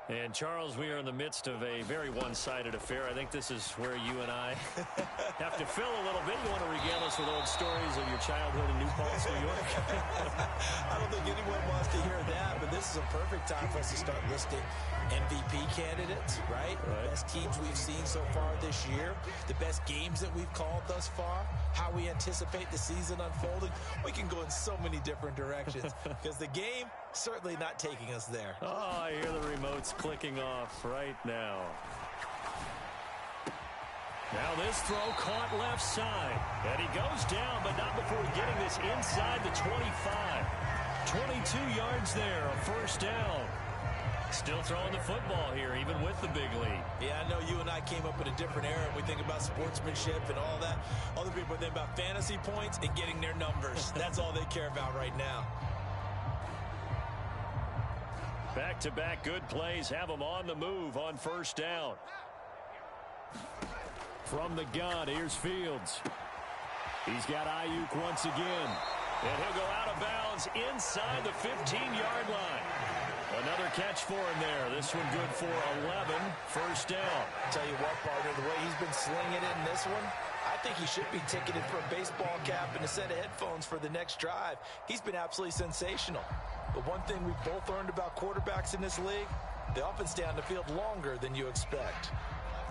And, Charles, we are in the midst of a very one-sided affair. I think this is where you and I have to fill a little bit. You want to regale us with old stories of your childhood in New Paltz, New York? I don't think anyone wants to hear that, but this is a perfect time for us to start listing MVP candidates, right? The best teams we've seen so far this year, the best games that we've called thus far, how we anticipate the season unfolding. We can go in so many different directions because the game certainly not taking us there. Oh, I hear the remotes clicking off right now. Now this throw caught left side. And he goes down, but not before getting this inside the 25. 22 yards there, a 1st down. Still throwing the football here, even with the big lead. Yeah, I know you and I came up in a different era, and we think about sportsmanship and all that. Other people think about fantasy points and getting their numbers. That's all they care about right now. Back-to-back good plays have them on the move on 1st down. From the gun, here's Fields. He's got Ayuk once again. And he'll go out of bounds inside the 15-yard line. Another catch for him there. This one good for 11. 1st down. Tell you what, partner, the way he's been slinging it in this one, I think he should be ticketed for a baseball cap and a set of headphones for the next drive. He's been absolutely sensational. But one thing we've both learned about quarterbacks in this league, they often stay on the field longer than you expect.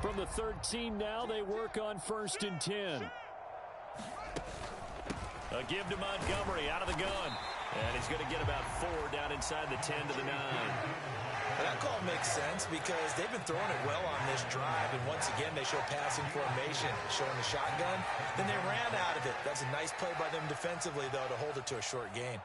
From the 13 now, they work on 1st and 10. A give to Montgomery out of the gun. And he's going to get about 4 down inside the 10 to the 9. Well, that call makes sense because they've been throwing it well on this drive. And once again, they show passing formation, showing the shotgun. Then they ran out of it. That's a nice play by them defensively, though, to hold it to a short gain.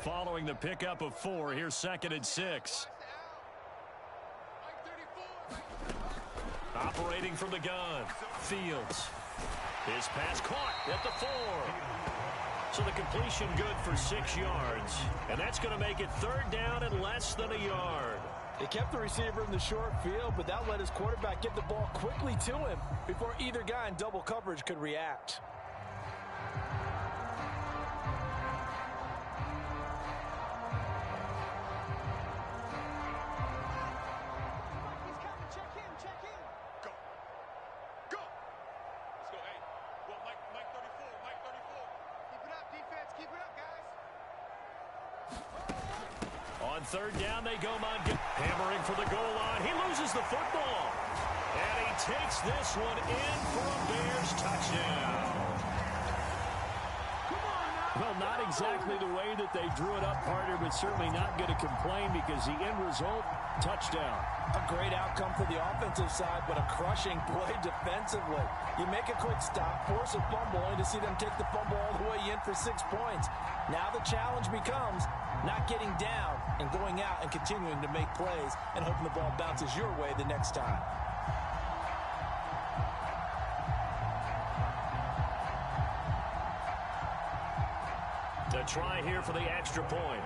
Following the pickup of 4, here's 2nd and 6. Operating from the gun, Fields. His pass caught at the 4. So the completion good for 6 yards. And that's going to make it 3rd down and less than a yard. They kept the receiver in the short field, but that let his quarterback get the ball quickly to him before either guy in double coverage could react. On third down, they go Montgomery. Hammering for the goal line. He loses the football. And he takes this one in for a Bears touchdown. Well, not exactly the way that they drew it up, partner, but certainly not going to complain because the end result, touchdown. A great outcome for the offensive side, but a crushing play defensively. You make a quick stop, force a fumble, only to see them take the fumble all the way in for 6 points. Now the challenge becomes not getting down and going out and continuing to make plays and hoping the ball bounces your way the next time. The try here for the extra point.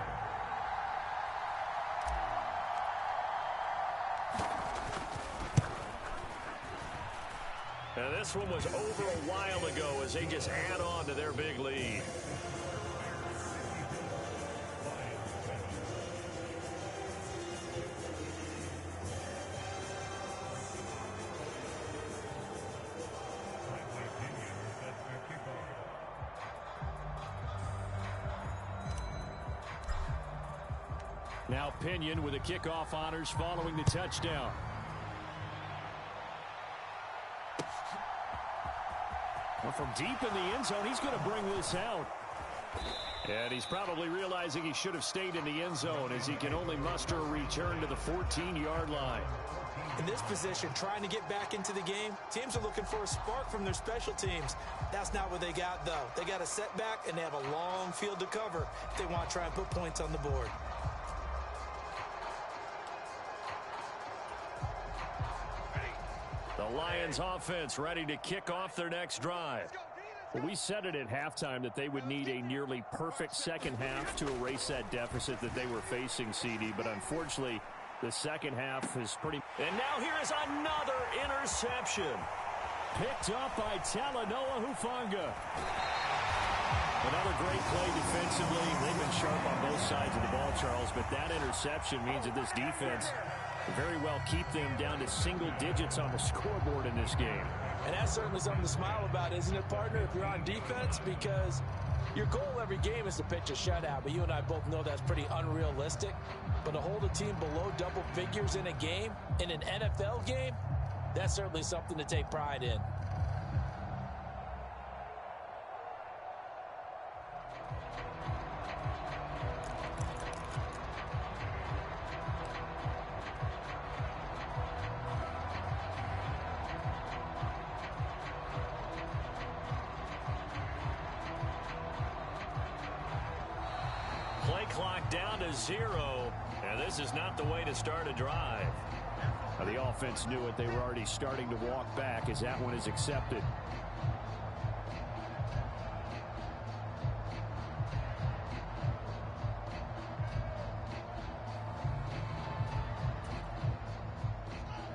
And this one was over a while ago as they just add on to their big lead. Now Pinion with the kickoff honors following the touchdown. Well, from deep in the end zone, he's going to bring this out. And he's probably realizing he should have stayed in the end zone as he can only muster a return to the 14-yard line. In this position, trying to get back into the game, teams are looking for a spark from their special teams. That's not what they got, though. They got a setback, and they have a long field to cover if they want to try and put points on the board. The Lions offense ready to kick off their next drive. Well, we said it at halftime that they would need a nearly perfect second half to erase that deficit that they were facing, CD, but unfortunately the second half is pretty. And now here is another interception. Picked up by Talanoa Hufanga. Another great play defensively. They've been sharp on both sides of the ball, Charles, but that interception means that this defense very well keep them down to single digits on the scoreboard in this game. And that's certainly something to smile about, isn't it, partner, if you're on defense? Because your goal every game is to pitch a shutout, but you and I both know that's pretty unrealistic. But to hold a team below double figures in a game, in an NFL game, that's certainly something to take pride in. Play clock down to 0, and this is not the way to start a drive. Now, the offense knew it. They were already starting to walk back as that one is accepted.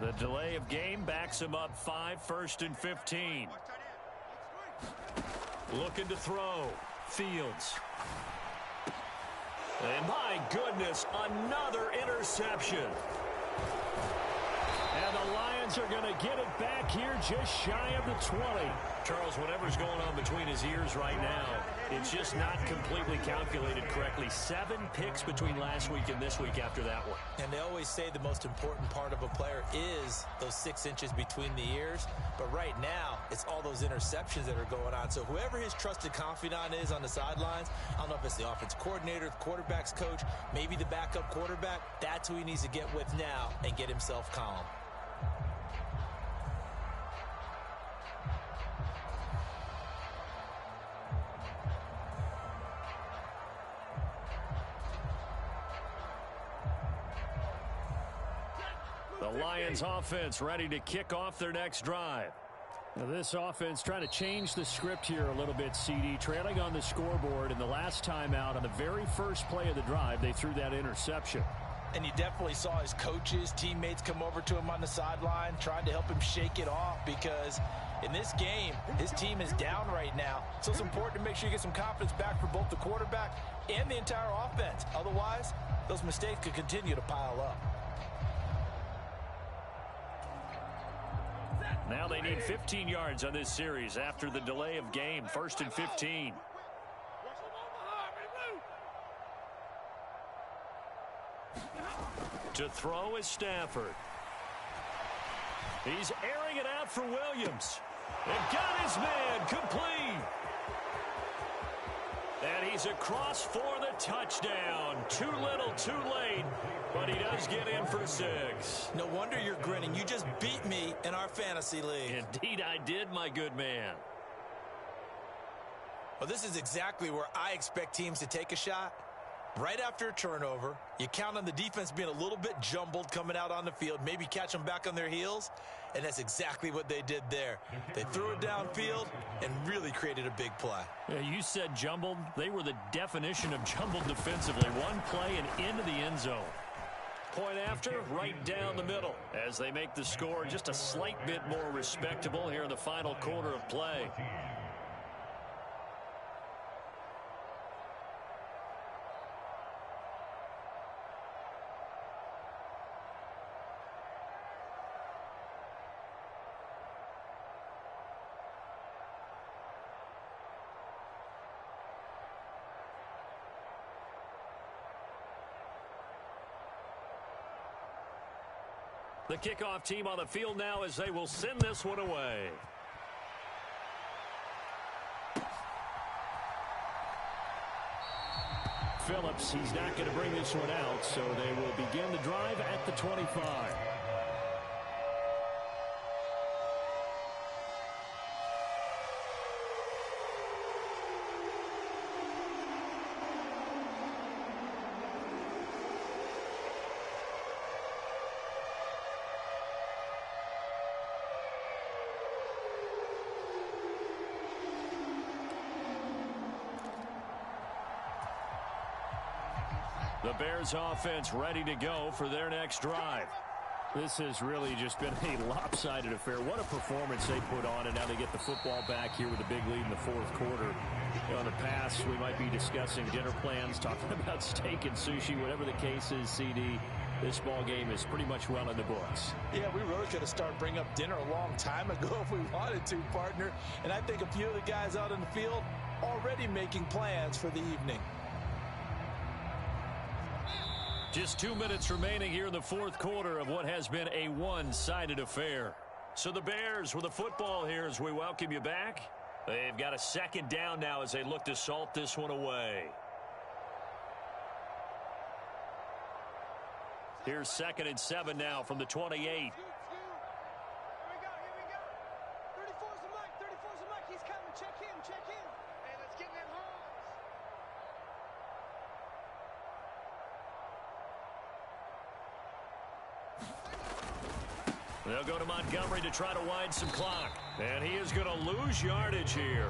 The delay of game backs him up 5, 1st and 15. Looking to throw. Fields. And my goodness, another interception. And the Lions are going to get it back here just shy of the 20. Charles, whatever's going on between his ears right now, it's just not completely calculated correctly. 7 picks between last week and this week after that one. And they always say the most important part of a player is those 6 inches between the ears. But right now, it's all those interceptions that are going on. So whoever his trusted confidant is on the sidelines, I don't know if it's the offense coordinator, the quarterback's coach, maybe the backup quarterback, that's who he needs to get with now and get himself calm. The Lions offense ready to kick off their next drive. Now this offense trying to change the script here a little bit, CD. Trailing on the scoreboard, and the last time out on the very first play of the drive, they threw that interception. And you definitely saw his coaches, teammates come over to him on the sideline, trying to help him shake it off because in this game, his team is down right now. So it's important to make sure you get some confidence back for both the quarterback and the entire offense. Otherwise, those mistakes could continue to pile up. Now they need 15 yards on this series after the delay of game. 1st and 15. To throw is Stafford. He's airing it out for Williams. And got his man complete. And he's across for the touchdown. Too little, too late. But he does get in for 6. No wonder you're grinning. You just beat me in our fantasy league. Indeed I did, my good man. Well, this is exactly where I expect teams to take a shot. Right after a turnover, you count on the defense being a little bit jumbled coming out on the field, maybe catch them back on their heels, and that's exactly what they did there. They threw it downfield and really created a big play. Yeah, you said jumbled. They were the definition of jumbled defensively. One play and into the end zone. Point after, right down the middle, as they make the score just a slight bit more respectable here in the final quarter of play. The kickoff team on the field now as they will send this one away. Phillips, he's not going to bring this one out, so they will begin the drive at the 25. The Bears offense ready to go for their next drive. This has really just been a lopsided affair. What a performance they put on, and now they get the football back here with a big lead in the fourth quarter. You know, in the past, we might be discussing dinner plans, talking about steak and sushi, whatever the case is, CD. This ball game is pretty much well in the books. Yeah, we really could have started bringing up dinner a long time ago if we wanted to, partner. And I think a few of the guys out in the field already making plans for the evening. Just 2 minutes remaining here in the fourth quarter of what has been a one-sided affair. So the Bears with the football here as we welcome you back. They've got a second down now as they look to salt this one away. Here's 2nd and 7 now from the 28. Here we go. 34's the mic. 34's the mic. He's coming. Check in. Hey, let's get in them holes. They'll go to Montgomery to try to wind some clock. And he is going to lose yardage here.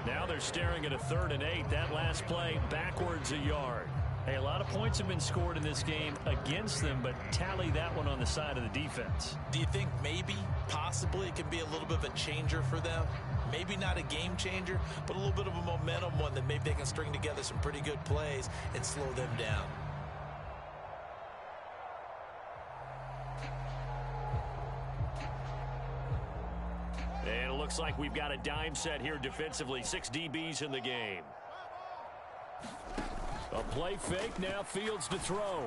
Now they're staring at a 3rd and 8. That last play backwards a yard. Hey, a lot of points have been scored in this game against them, but tally that one on the side of the defense. Do you think maybe, possibly, it can be a little bit of a changer for them? Maybe not a game changer, but a little bit of a momentum one that maybe they can string together some pretty good plays and slow them down. And it looks like we've got a dime set here defensively. 6 DBs in the game. A play fake, now Fields to throw.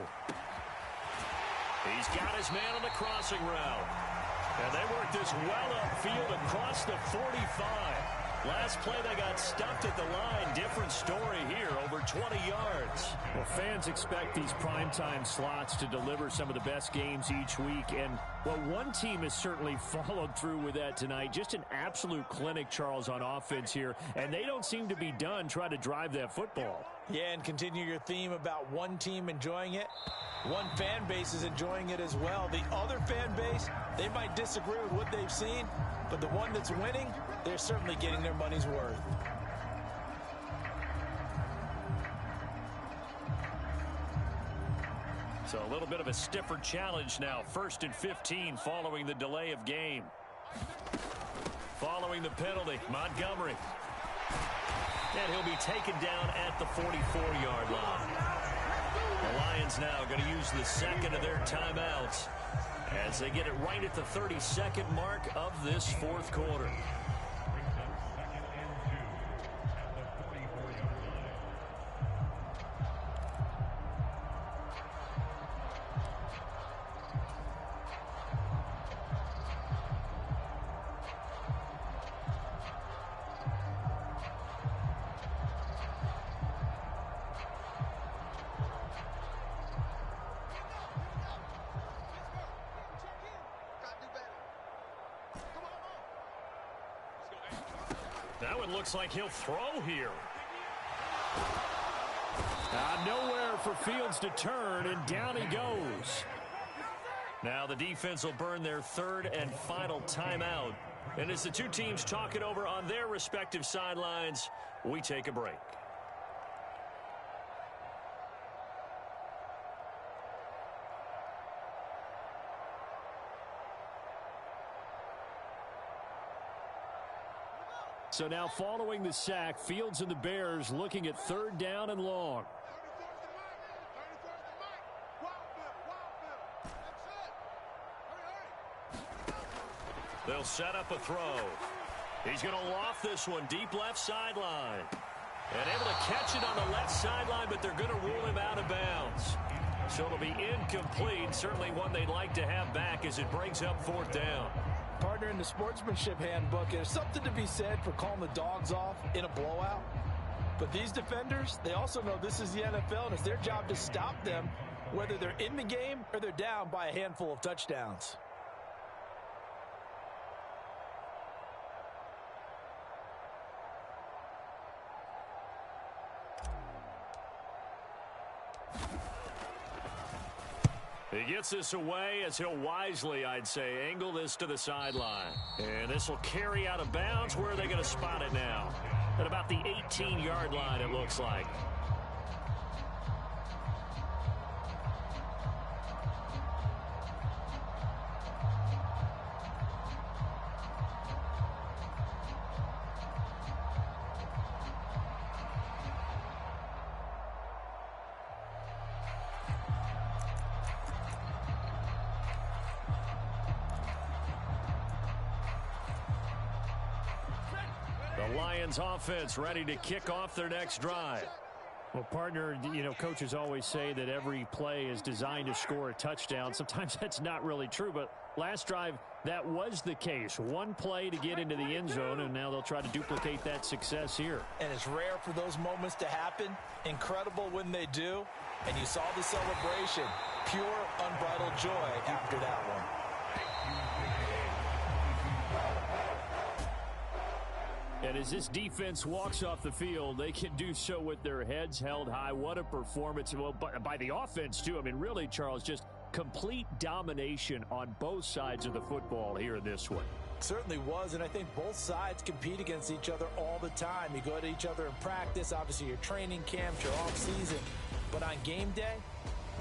He's got his man on the crossing route. And they work this well upfield across the 45. Last play they got stuffed at the line. Different story here, over 20 yards. Well, fans expect these primetime slots to deliver some of the best games each week. And, well, one team has certainly followed through with that tonight. Just an absolute clinic, Charles, on offense here. And they don't seem to be done trying to drive that football. Yeah, and continue your theme about one team enjoying it. One fan base is enjoying it as well. The other fan base, they might disagree with what they've seen, but the one that's winning, they're certainly getting their money's worth. So a little bit of a stiffer challenge now. 1st and 15 following the delay of game. Following the penalty, Montgomery. And he'll be taken down at the 44-yard line. The Lions now going to use the second of their timeouts as they get it right at the 32nd mark of this fourth quarter. That one looks like he'll throw here. Nowhere for Fields to turn, and down he goes. Now the defense will burn their third and final timeout. And as the two teams talk it over on their respective sidelines, we take a break. So now following the sack, Fields and the Bears looking at third down and long. They'll set up a throw. He's going to loft this one deep left sideline. And able to catch it on the left sideline, but they're going to rule him out of bounds. So it'll be incomplete. Certainly one they'd like to have back as it brings up fourth down. Partner, in the sportsmanship handbook, there's something to be said for calling the dogs off in a blowout. But these defenders, they also know this is the NFL, and it's their job to stop them, whether they're in the game or they're down by a handful of touchdowns. He gets this away as he'll wisely, I'd say, angle this to the sideline. And this will carry out of bounds. Where are they going to spot it now? At about the 18-yard line, it looks like. Lions offense ready to kick off their next drive. Well, partner, you know, coaches always say that every play is designed to score a touchdown. Sometimes that's not really true, but last drive, that was the case. One play to get into the end zone, and now they'll try to duplicate that success here. And it's rare for those moments to happen. Incredible when they do. And you saw the celebration. Pure, unbridled joy after that one. And as this defense walks off the field, they can do so with their heads held high. What a performance. Well, by the offense, too. I mean, really, Charles, just complete domination on both sides of the football here in this one. Certainly was, and I think both sides compete against each other all the time. You go at each other in practice, obviously your training camps, your off-season. But on game day,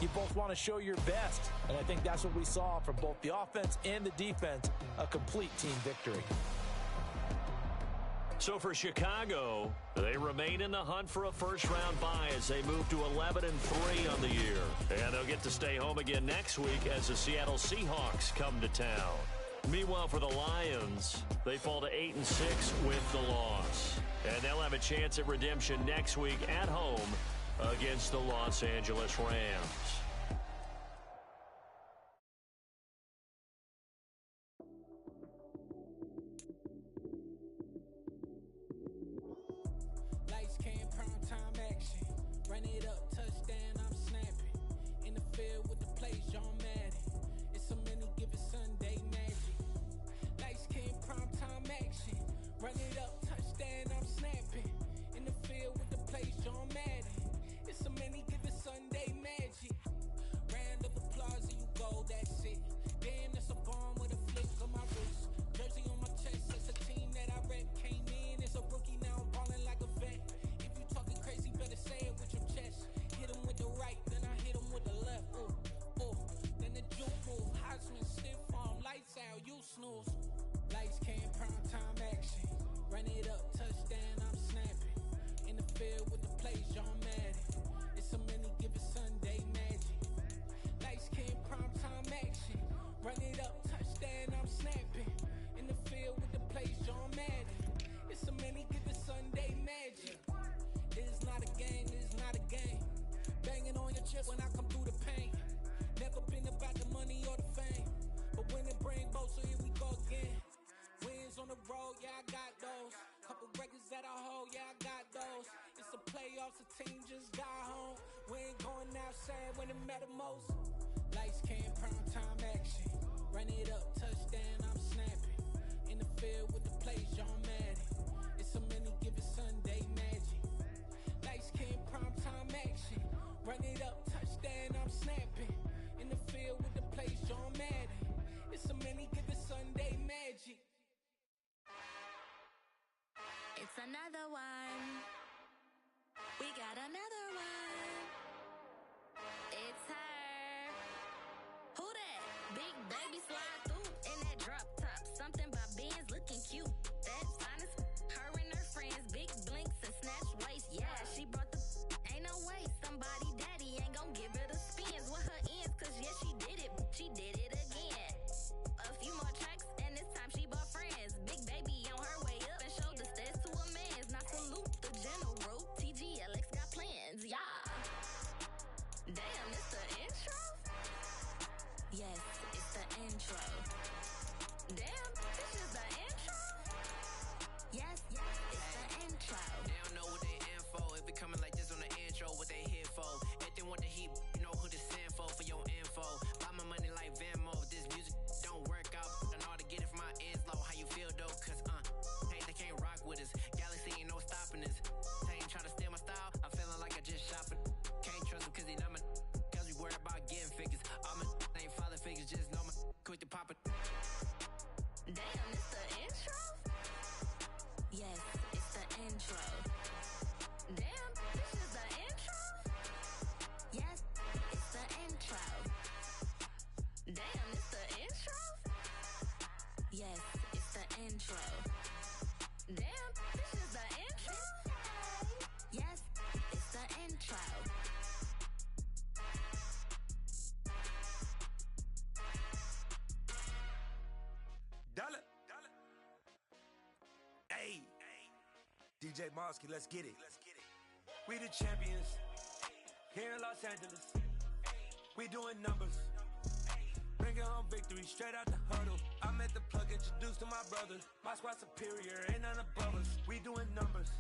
you both want to show your best. And I think that's what we saw from both the offense and the defense, a complete team victory. So for Chicago, they remain in the hunt for a first-round bye as they move to 11-3 on the year. And they'll get to stay home again next week as the Seattle Seahawks come to town. Meanwhile, for the Lions, they fall to 8-6 with the loss. And they'll have a chance at redemption next week at home against the Los Angeles Rams. Run it up, touchdown, I'm snapping. In the field with the plays, John Madden. It's a minute. another one. We got another one. It's her. Who that? Big baby slide through in that drop top. Something about Benz looking cute. That finest. Her and her friends, big blinks and snatch waist. Yeah, she brought the. Ain't no way somebody daddy ain't gon' give her the spins with her ends. Cause yeah, she did it. She did it again. A few more tracks and this time she bought friends. Big baby on her way up and showed the stairs to a man's. Now salute the general. TGLX got plans. Yeah. Damn, it's the intro? Yes, it's the intro. Damn, this is the intro? Yes, it's the intro. They don't know what they in for. If it coming like this on the intro, what they here for? If they want the heat, you know who to send for your info. Buy my money like Venmo. This music don't work out. I know how to get it from my ends low. How you feel though? Cause hey, they can't rock with us. Galaxy ain't no stopping us. They ain't trying to steal my style. I'm feeling like I just shopping. Can't trust him cause he not my. Cause we worried about getting figures. All my ain't father figures. Just know my quick to pop it. Damn, it's the intro? Yes, it's the intro. Damn, this is the intro? Yes, it's the intro. Damn, it's the intro? Yes, it's the intro. Damn, this is the intro? Yes, it's the intro. Dollar. Hey. DJ Mosky, let's get it. We the champions. Here in Los Angeles. We doing numbers. Bringing home victory straight out the huddle. I'm at the plug, introduced to my brothers. My squad superior, ain't none above us. We doing numbers.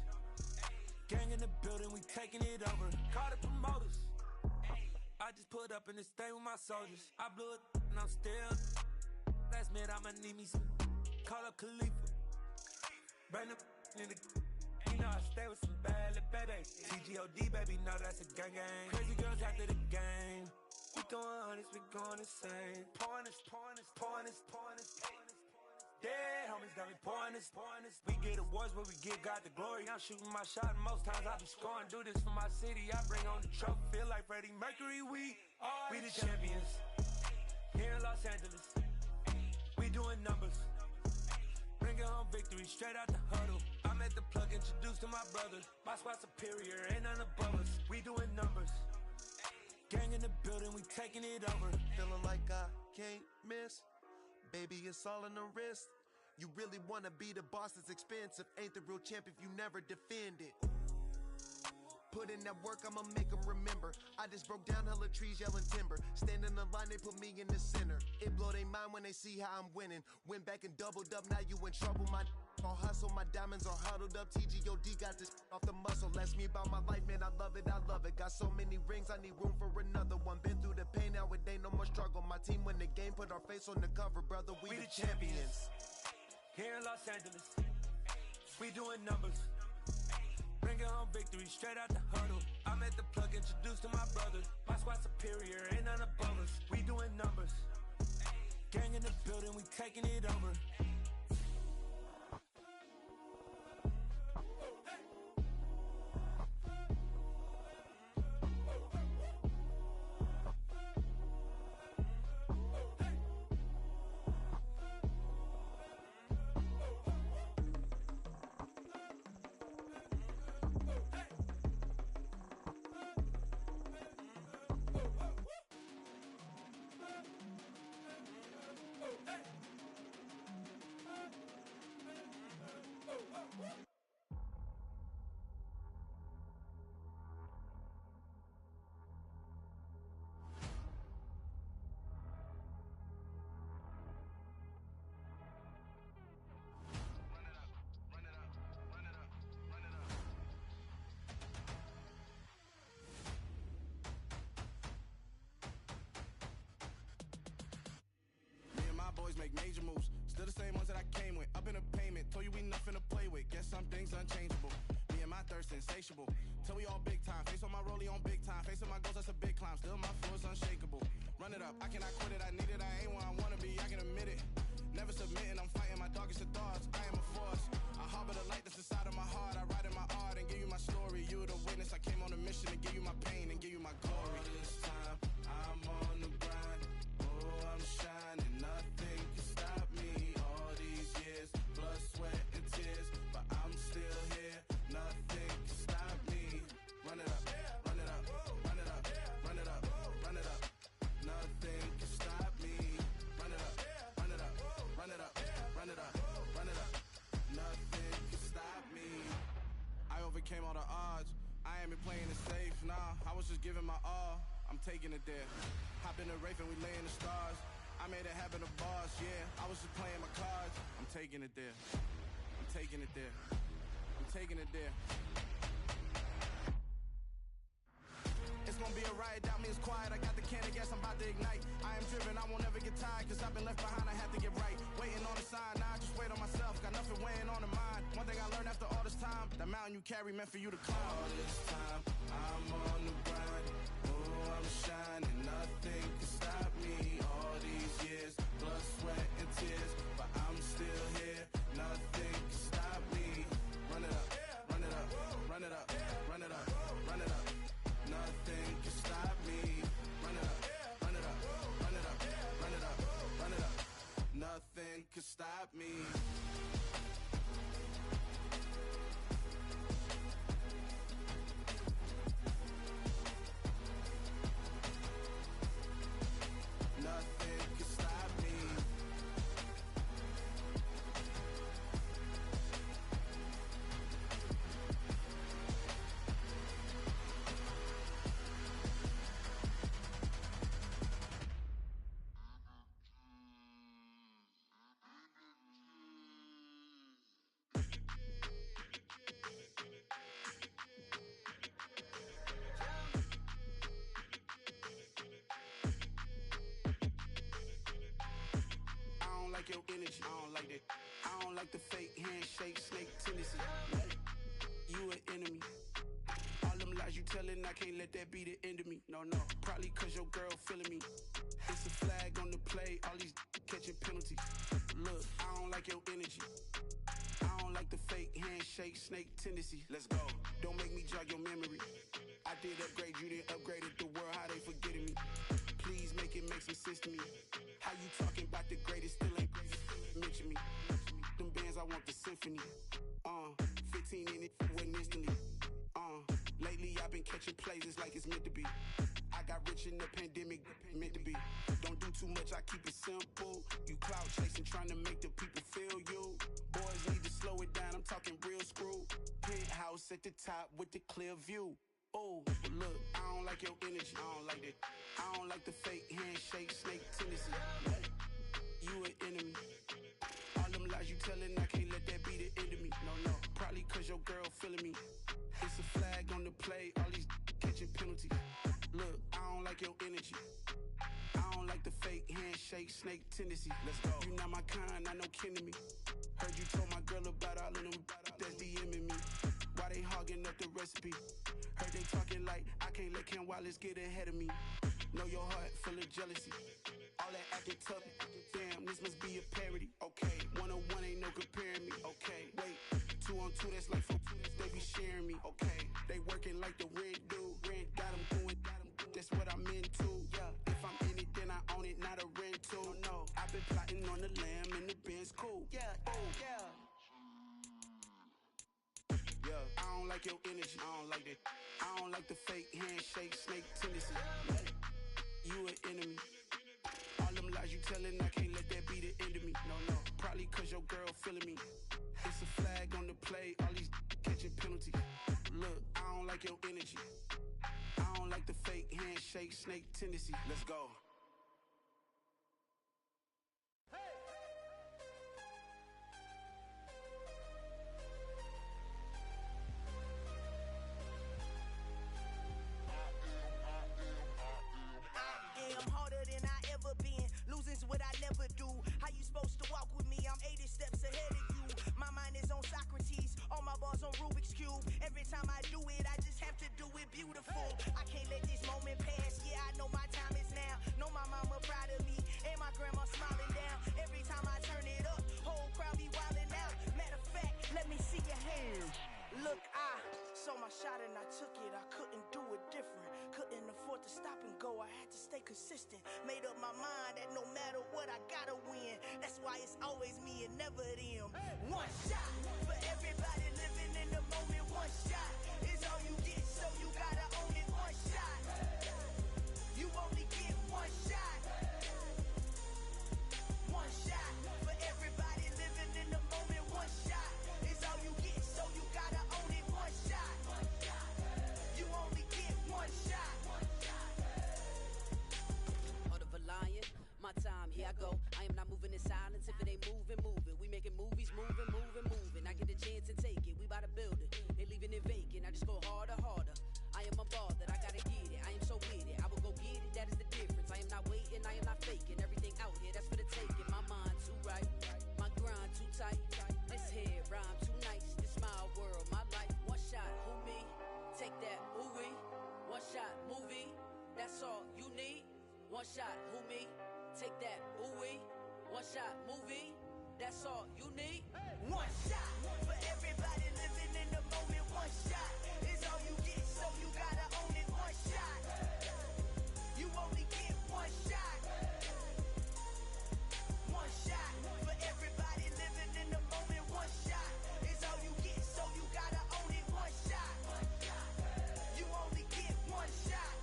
Gang in the building, we taking it over. Call the promoters. I just put up in this thing with my soldiers. I blew it and I'm still. Last minute, I'ma need me some. Call up Khalifa. Bring them in the. You know I stay with some bad little baby. TGOD, baby, no, that's a gang gang. Crazy girls after the game. We throwing hundreds, we going insane. Pouring this. Dead homies got me pouring this. We get awards, but we give God the glory. I'm shooting my shot, and most times I be scoring. Do this for my city, I bring on the trophy. Feel like Freddie Mercury, we the champions. Here in Los Angeles. We doing numbers. Bringing home victory straight out the huddle. I'm at the plug, introduced to my brothers. My squad superior, ain't none above us. We doing numbers. Gang in the building, we taking it over. Feeling like I can't miss. Baby, it's all in the wrist. You really wanna be the boss, it's expensive. Ain't the real champ if you never defend it. Put in that work, I'ma make them remember. I just broke down hella trees, yelling timber. Stand in the line, they put me in the center. It blow their mind when they see how I'm winning. Went back and doubled up, now you in trouble. My all hustle, my diamonds are huddled up. TGOD got this off the muscle. Ask me about my life, man, I love it. Got so many rings, I need room for another one. Been through the pain, now it ain't no more struggle. My team win the game, put our face on the cover, brother. We the champions. Here in Los Angeles, we doing numbers. Bringing home victory straight out the huddle. I'm at the plug, introduced to my brothers. My squad superior, ain't none above us. We doing numbers. Gang in the building, we taking it over. Boys make major moves, still the same ones that I came with. Up in a payment, told you we nothing to play with. Guess some things unchangeable. Me and my thirst insatiable. Till we all big time. Face on my rollie on big time. Facing my goals, that's a big climb. Still my floor is unshakable. Run it up, I cannot quit it. I need it, I ain't where I wanna be. I can admit it. Never submitting, I'm fighting my darkest of thoughts. I am a force. I harbor the light that's inside of my heart. me playing it safe. Nah, I was just giving my all. I'm taking it there. Hop in the Wraith and we laying the stars. I made it happen, the boss, yeah. I was just playing my cards. I'm taking it there. I'm taking it there. I'm taking it there. It's gonna be a riot, doubt me it's quiet. I got the can of gas, I'm about to ignite. I am driven, I won't ever get tired, cause I've been left behind, I have to get right. Waiting on the sign, now I just wait on myself. Got nothing weighing on the mind. One thing I learned after all this time, the mountain you carry meant for you to climb. All this time, I'm on the grind. Oh, I'm shining, nothing can stop me. All these years, blood, sweat, and tears, but I'm still here. Nothing can stop me. Run it up, run it up, run it up, run it up, run it up. Nothing can stop me. Run it up, run it up, run it up, run it up, run it up. Nothing can stop me. Nothing can stop me. Your energy, I don't like that. I don't like the fake handshake, snake tendency. You an enemy. All them lies you telling, I can't let that be the end of me. No, probably cause your girl feeling me. It's a flag on the play, all these catching penalties. Look, I don't like your energy. I don't like the fake handshake, snake tendency. Let's go. Don't make me jog your memory. I did upgrade, you didn't upgrade it. The world, how they forgetting me. Please make it make some sense to me. How you talking about the greatest, still ain't great? Mention me. Them bands, I want the symphony. 15 in it, wasn't instantly. Lately I've been catching plays, it's like it's meant to be. I got rich in the pandemic, meant to be. Don't do too much, I keep it simple. You clout chasing, trying to make the people feel you. Boys need to slow it down, I'm talking real screw. Penthouse at the top with the clear view. Oh, look, I don't like your energy, I don't like that. I don't like the fake handshake, snake tendency. You an enemy. All them lies you telling, I can't let that be the end of me. No, probably cause your girl feeling me. It's a flag on the play, all these catching penalties. Look, I don't like your energy. I don't like the fake handshake, snake tendency. Let's go. You not my kind, I know kin to me. Heard you told my girl about all of them that's DMing me. Why they hogging up the recipe? Heard they talking like I can't let Ken Wallace get ahead of me. Know your heart full of jealousy. All that acting tough, damn, this must be a parody. Okay, 1-on-1 ain't no comparing me. Okay, wait, 2-on-2, that's like 4-2, they be sharing me. Okay, they working like the rent dude. Rent got them doing, that's what I'm into. Yeah, if I'm in it, then I own it, not a rental. No, I've been plotting on the lamb and the Benz cool. Yeah, oh, yeah. Yeah, I don't like your energy, I don't like that. I don't like the fake handshake, snake tendency. You an enemy. All them lies you telling, I can't let that be the end of me. No, probably cause your girl feeling me. It's a flag on the play, all these catching penalties. Look, I don't like your energy. I don't like the fake handshake, snake tendency. Let's go. What I never do. How you supposed to walk with me? I'm 80 steps ahead of you. My mind is on Socrates, all my bars on Rubik's Cube. Every time I do it, I just have to do it beautiful. I can't let this moment pass. Yeah, I know my time is now. Know my mama proud of me, and my grandma smiling down. Every time I turn it up, whole crowd be wilding out. Matter of fact, let me see your hands. Look, I saw my shot and I took it. I couldn't do it different. Couldn't afford to stop and go. I had to stay consistent. Made up my mind that no matter what, I gotta win. That's why it's always me and never them. One shot for everybody living in the moment. One shot is all you get, so you gotta own it. One shot. You only get one shot. One shot for everybody living in the moment. One shot is all you get, so you gotta own it. One shot. You chance and take it. We bout to build it. They leaving it vacant. I just go harder, harder. I am a ball that I gotta get it. I am so with it. I will go get it. That is the difference. I am not waiting. I am not faking. Everything out here, that's for the taking. My mind too right. My grind too tight. This head rhyme too nice. This my world, my life. One shot, who me? Take that, ooh-wee. One shot, movie. That's all you need. One shot, who me? Take that, ooh-wee. One shot, movie. That's all you need. One shot for everybody living in the moment. One shot is all you get, so you gotta own it. One shot. You only get one shot. One shot for everybody living in the moment. One shot is all you get, so you gotta own it. One shot. You only get one shot.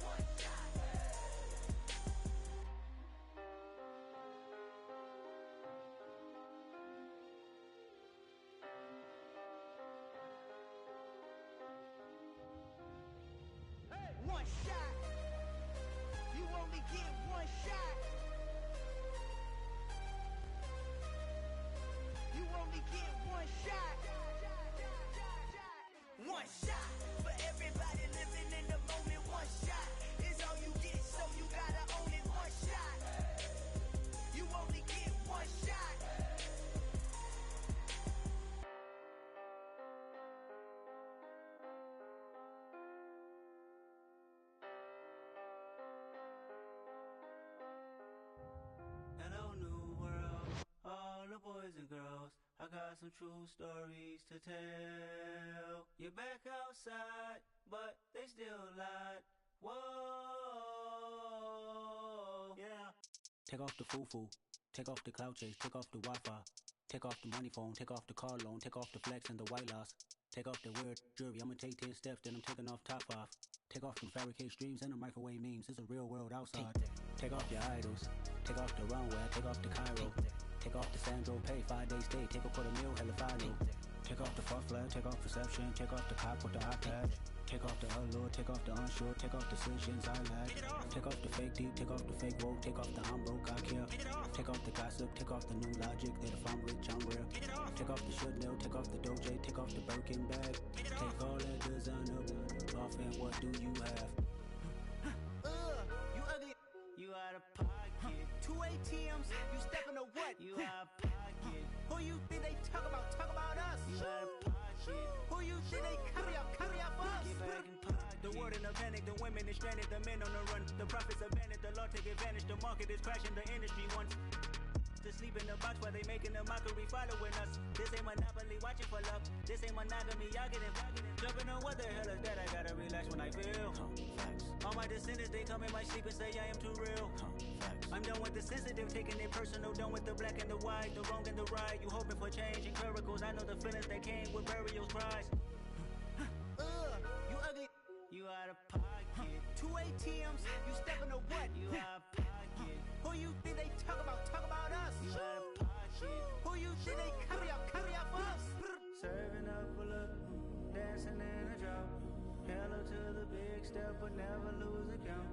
One shot. You only get one shot. You only get one shot. One shot for everybody living in the moment. One shot is all you get, so you gotta own it. One shot. You only get one shot. Hello, new world, all the boys and girls. I got some true stories to tell. You're back outside, but they still lied. Whoa, yeah. Take off the foo-foo, take off the cloud chase, take off the Wi-Fi, take off the money phone, take off the car loan, take off the flex and the white loss, take off the weird jewelry. I'ma take 10 steps, then I'm taking off top 5. Take off them fabricated streams and the microwave memes. It's a real world outside. Take off your idols, take off the runway, take off the Cairo, take off the Sandro pay, 5 days stay, take a $250,000, hella final. Take off the fuck flag, take off perception, take off the cop with the iPad. Take off the allure, take off the unsure, take off decisions I lack. Take off the fake deep, take off the fake woke, take off the I'm broke, I care. Take off the gossip, take off the new logic that if I'm rich, I'm real. Take off the should know, take off the Doja, take off the Birkin bag. Take all that designer off and what do you have? You ugly. You out of pocket. 2 ATMs, you stepping to what? You out of pocket. Who you think they talk about? Talk about us. You out of pocket. Who you think they carry out for us? Get back in pocket. The world in a panic, the women is stranded, the men on the run. The profits abandoned, the law take advantage. The market is crashing, the industry wants to sleep in the box while they making a mockery following us. This ain't Monopoly, watching for love. This ain't monogamy, y'all getting jumping on what the hell is that? I gotta relax when I feel. All my descendants, they come in my sleep and say I am too real. I'm done with the sensitive, taking it personal. Done with the black and the white, the wrong and the right. You hoping for change and miracles. I know the feelings that came with burials, cries. You ugly. You out of pocket. 2 ATMs, you stepping to what? You out of pocket. Who you think they talk about? Talk about us. You out of pocket. Who you think they carry out for us? Serving up full of dancing in a drought. Hello to the big step, but never lose a count.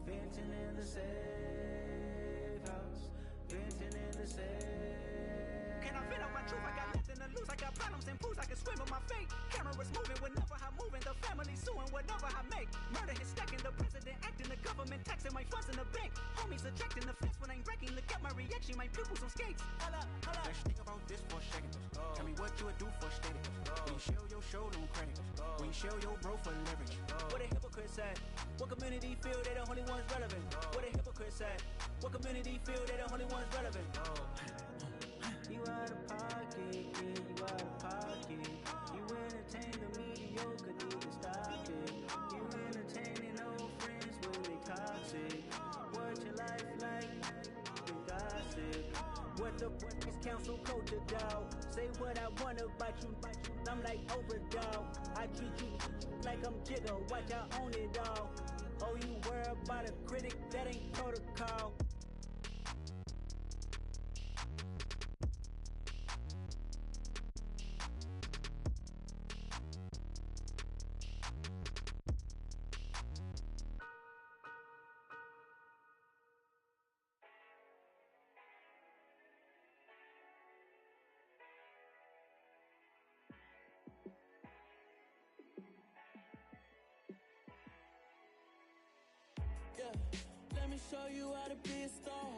Venting in the safe house. Venting in the safe. Can I vent out my truth? I got nothing to lose. I got problems and booze. I can swim with my fate. Cameras moving whenever I'm moving. The family suing whatever I make. Murder is stacking. The president acting. The government taxing my funds in the bank. Homies ejecting the fence when I'm breaking. Look at my reaction. My pupils on skates. Holla, holla. Let's think about this for a second. Tell me what you would do for steady. When you show your show, don't credit. When you show your bro for leverage. What a hypocrite said. What community feel they the only ones relevant? What a hypocrite said. What community feel they the only ones relevant? You out of pocket, yeah, you out of pocket. You entertain the mediocre, need to stop it. You entertaining old friends when they toxic. What your life like? The gossip. What the is council culture, dog? Say what I want about you. I'm like overdog. I treat you like I'm Jigga. Watch I own it all. Oh, you worry about a critic? That ain't protocol. me show you how to be a star.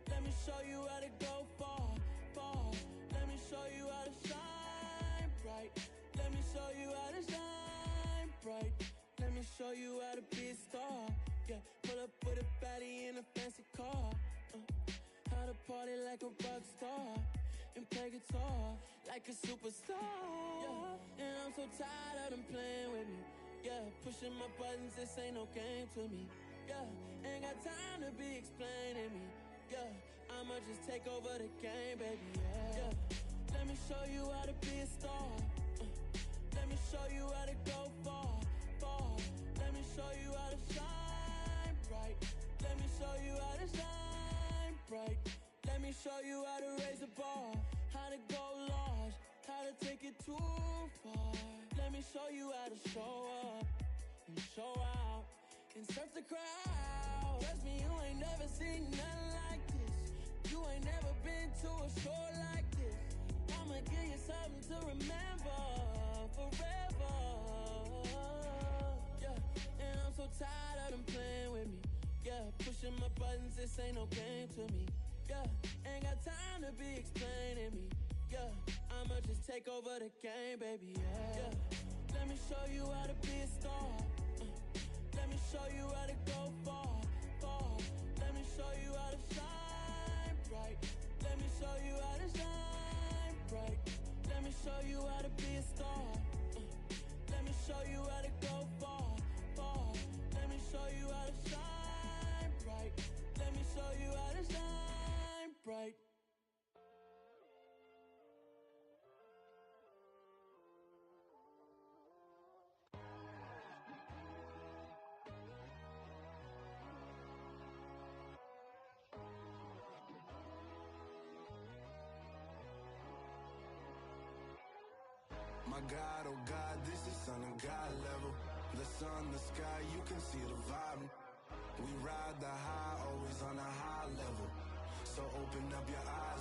Let me show you how to go far, far. Let me show you how to shine bright. Let me show you how to shine bright. Let me show you how to be a star. Yeah, pull up with a baddie in a fancy car. How to party like a rock star and play guitar like a superstar. Yeah, and I'm so tired of them playing with me. Yeah, pushing my buttons, this ain't no game to me. Yeah, ain't got time to be explaining me. Yeah, I'ma just take over the game, baby. Yeah, let me show you how to be a star. Let me show you how to go far, far. Let me show you how to shine bright. Let me show you how to shine bright. Let me show you how to raise the bar, how to go large, how to take it too far. Let me show you how to show up and show out and surf the crowd. Trust me, you ain't never seen nothing like this. You ain't never been to a show like this. I'ma give you something to remember forever. Yeah, and I'm so tired of them playing with me. Yeah, pushing my buttons, this ain't no game to me. Yeah, ain't got time to be explaining me. Yeah, I'ma just take over the game, baby. Yeah, let me show you how to be a star. Let me show you how to go far, far. Let me show you how to shine bright. Let me show you how to shine bright. Let me show you how to be a star. Let me show you how to go far, far. Let me show you how to shine bright. Let me show you how to shine bright. My God, oh God, this is son of God level. The sun, the sky, you can see the vibe. We ride the high, always on a high level. So open up your eyes,